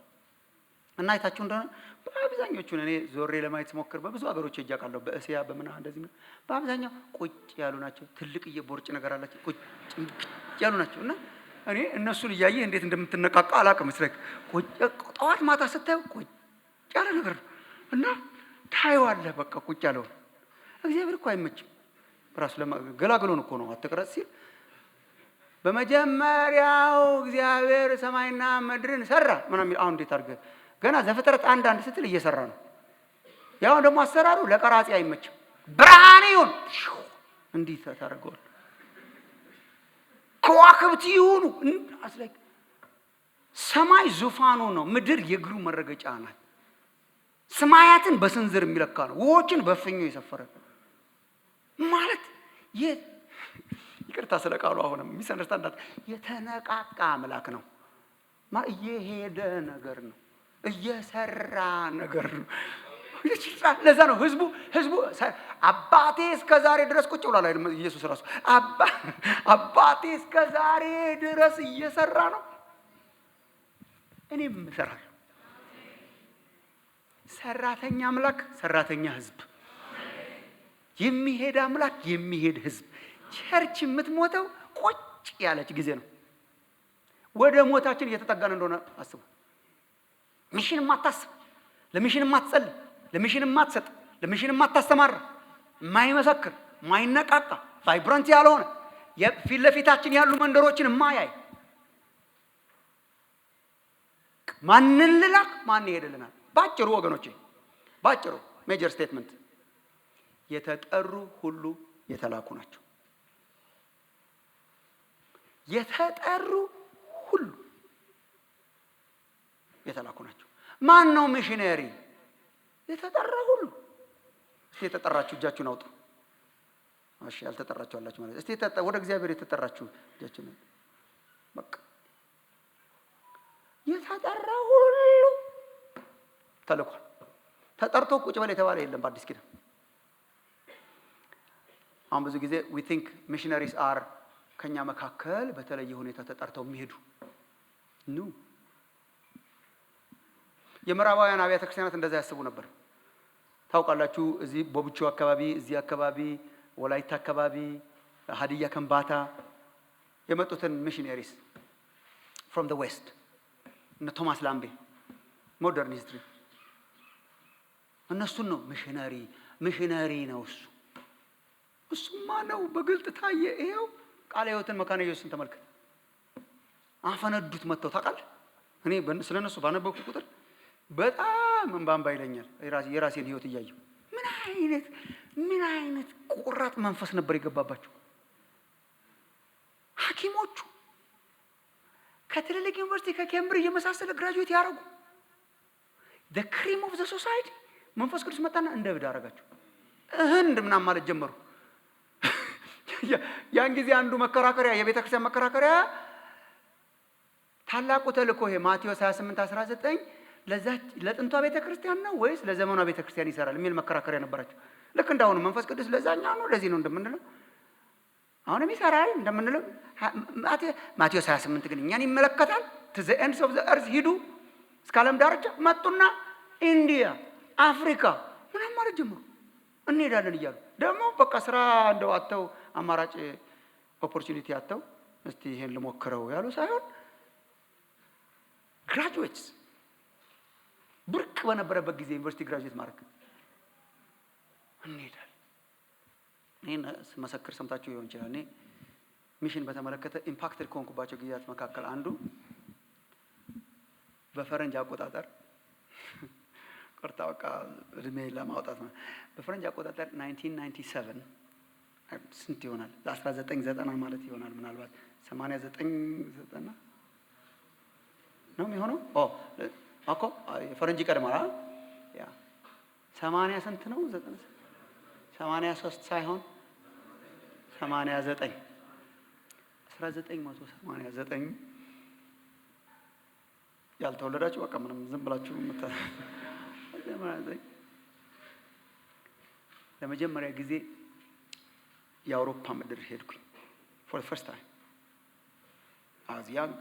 እና አይታችሁ እንደሆነ በአብዛኞቹን እኔ ዞሬ ለማየት ስሞክር በብዙ ሀገሮች ሄጄ አውቃለሁ። በእስያ በምና እንደዚህ ነው። በአብዛኛው ቁጭ ያሉ ናቸው። ትልቅዬ ቦርጭ ነገር አላቸው። ቁጭ ያሉ ናቸው። እና እኔ እነሱን እያየህ እንዴት እንደምትነቃቃ አላውቅም። ስለክ ቁጭ ጠዋት ማታ ስታየው ቁጭ ያለ ነገር ነው። እና ታየዋለህ በቃ ቁጭ ያለው። እግዚአብሔር እኮ አይመችም። ራሱ ለገላግሎን እኮ ነው አትቅረጽ ሲል በመጀመሪያው እግዚአብሔር ሰማይና ምድርን ሰራ ምናምን። አሁን እንዴት አድርገህ ገና ዘፍጥረት አንድ ስትል እየሰራ ነው። ያው ደግሞ አሰራሩ ለቀራጺ አይመችም። ብርሃን ይሁን እንዲህ ታደርገዋል። ከዋክብት ይሁኑ አስላክ ሰማይ ዙፋኑ ነው፣ ምድር የእግሩ መረገጫ ናት። ሰማያትን በስንዝር የሚለካ ነው፣ ውሆችን በፍኙ የሰፈረ ማለት ይቅርታ ስለ ቃሉ አሁንም ሚስአንደርስታንድ የተነቃቃ አምላክ ነው። እየሄደ ነገር ነው፣ እየሰራ ነገር ነው። ለዛ ነው ህዝቡ አባቴ እስከ ዛሬ ድረስ ቁጭ ብሏል አይደል? ኢየሱስ ራሱ አባቴ እስከ ዛሬ ድረስ እየሰራ ነው፣ እኔም እሰራለሁ። ሰራተኛ አምላክ፣ ሰራተኛ ህዝብ፣ የሚሄድ አምላክ፣ የሚሄድ ህዝብ። ቸርች የምትሞተው ቁጭ ያለች ጊዜ ነው። ወደ ሞታችን እየተጠጋን እንደሆነ አስቡ። ሚሽን ማታስብ፣ ለሚሽን ማትጸልይ፣ ለሚሽን ማትሰጥ፣ ለሚሽን ማታስተማር፣ የማይመሰክር፣ የማይነቃቃ፣ ቫይብራንት ያልሆነ የፊት ለፊታችን ያሉ መንደሮችን ማያይ ማንን ልላክ ማን ይሄድልናል? ባጭሩ ወገኖቼ፣ ባጭሩ ሜጀር ስቴትመንት የተጠሩ ሁሉ የተላኩ ናቸው። የተጠሩ ሁሉ የተላኩ ናቸው። ማን ነው ሚሽነሪ? የተጠራ ሁሉ። እስቲ የተጠራችሁ እጃችሁን አውጡ። እሺ ያልተጠራችሁ አላችሁ ማለት እስቲ ወደ እግዚአብሔር የተጠራችሁ እጃችሁን በቃ የተጠራ ሁሉ ተልኳል። ተጠርቶ ቁጭ በል የተባለ የለም በአዲስ ኪዳን። አሁን ብዙ ጊዜ we think missionaries are ከኛ መካከል በተለየ ሁኔታ ተጠርተው የሚሄዱ ኑ። የምዕራባውያን አብያተ ክርስቲያናት እንደዛ ያስቡ ነበር። ታውቃላችሁ፣ እዚህ ቦብቾ አካባቢ፣ እዚህ አካባቢ፣ ወላይታ አካባቢ፣ ሀዲያ ከምባታ የመጡትን ሚሽነሪስ from the west እነ ቶማስ ላምቤ ሞደርን ሂስትሪ እነሱን ነው ሚሽነሪ ነው እሱ። እሱማ ነው በግልጥ ታየ። ይሄው ቃለ ሕይወትን መካነ ኢየሱስን ተመልከት። አፈነዱት መጥተው ታውቃለህ። እኔ ስለነሱ ባነበብኩ ቁጥር በጣም እንባንባ ይለኛል። የራሴን ሕይወት እያየሁ ምን አይነት ቁራጥ መንፈስ ነበር የገባባቸው። ሐኪሞቹ ከትልልቅ ዩኒቨርሲቲ ከኬምብሪጅ የመሳሰለ ግራጁዌት ያደረጉ the cream of the society መንፈስ ቅዱስ መጣና እንደ እብድ አደረጋቸው። ህንድ ምናምን ማለት ጀመሩ። ያን ጊዜ አንዱ መከራከሪያ የቤተ ክርስቲያን መከራከሪያ ታላቁ ተልእኮ ይሄ ማቴዎስ 28:19 ለጥንቷ ቤተ ክርስቲያን ነው ወይስ ለዘመኗ ቤተ ክርስቲያን ይሰራል የሚል መከራከሪያ ነበራቸው። ልክ እንዳሁኑ መንፈስ ቅዱስ ለዛኛው ነው ለዚህ ነው እንደምንለው አሁንም ይሰራል እንደምንለው ማቴዎስ 28 ግን እኛን ይመለከታል። to the ends of the earth ሂዱ እስከ ዓለም ዳርቻ መጡና ኢንዲያ አፍሪካ ምናምን ማለት ጀመሩ። እንሄዳለን እያሉ ደግሞ በቃ ስራ እንደው አተው አማራጭ ኦፖርቹኒቲ አተው እስቲ ይሄን ልሞክረው ያሉ ሳይሆን ግራጁዌትስ ብርቅ በነበረበት ጊዜ ዩኒቨርሲቲ ግራጁዌት ማድረግ እንሄዳለን። እኔን መሰክር ሰምታችሁ ይሆን ይችላል። እኔ ሚሽን በተመለከተ ኢምፓክትድ ከሆንኩባቸው ጊዜያት መካከል አንዱ በፈረንጅ አቆጣጠር ቆርጣ በቃ እድሜ ለማውጣት ነው። በፈረንጅ አቆጣጠር 1997 ስንት ይሆናል? 1990 ማለት ይሆናል ምናልባት 89 ነው የሚሆነው። እኮ የፈረንጅ ይቀድማል። ያ 80 ስንት ነው? 83 ሳይሆን 89 1989 ያልተወለዳችሁ በቃ ምንም ዝም ብላችሁ ለመጀመሪያ ጊዜ የአውሮፓ ምድር ሄድኩኝ። for the first time I was young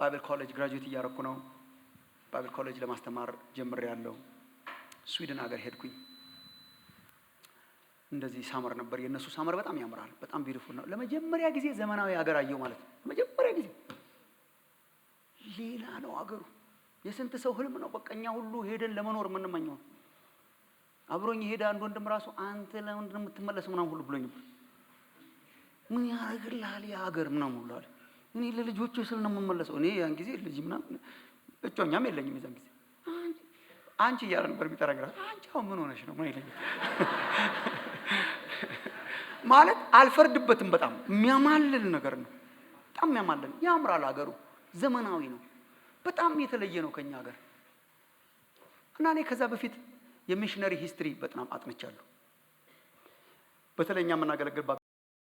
ባይብል ኮሌጅ ግራጁዌት እያረኩ ነው። ባይብል ኮሌጅ ለማስተማር ጀምሬያለሁ። ስዊድን ሀገር ሄድኩኝ። እንደዚህ ሳመር ነበር። የነሱ ሳመር በጣም ያምራል፣ በጣም ቢዩቲፉል ነው። ለመጀመሪያ ጊዜ ዘመናዊ ሀገር አየሁ ማለት ነው። ለመጀመሪያ ጊዜ ሌላ ነው ሀገሩ። የስንት ሰው ህልም ነው። በቃ እኛ ሁሉ ሄደን ለመኖር የምንመኘው። አብሮኝ ሄደ አንድ ወንድም ራሱ አንተ ለምንድን ነው የምትመለስ ምናምን ሁሉ ብሎኝ ነበር። ምን ያደርግልሃል ያ ሀገር ምናምን ሁሉ አለ። እኔ ለልጆቹ ስል ነው የምመለሰው። እኔ ያን ጊዜ ልጅ ምናምን እጮኛም የለኝም የዛን ጊዜ። አንቺ እያለ ነበር የሚጠራኝ ራሱ። አንቺ አሁን ምን ሆነሽ ነው? ምን ይለኛል ማለት አልፈርድበትም። በጣም የሚያማልል ነገር ነው። በጣም የሚያማልል ያምራል ሀገሩ። ዘመናዊ ነው። በጣም የተለየ ነው ከኛ ሀገር። እና እኔ ከዛ በፊት የሚሽነሪ ሂስትሪ በጣም አጥንቻለሁ። በተለይ እኛ የምናገለግል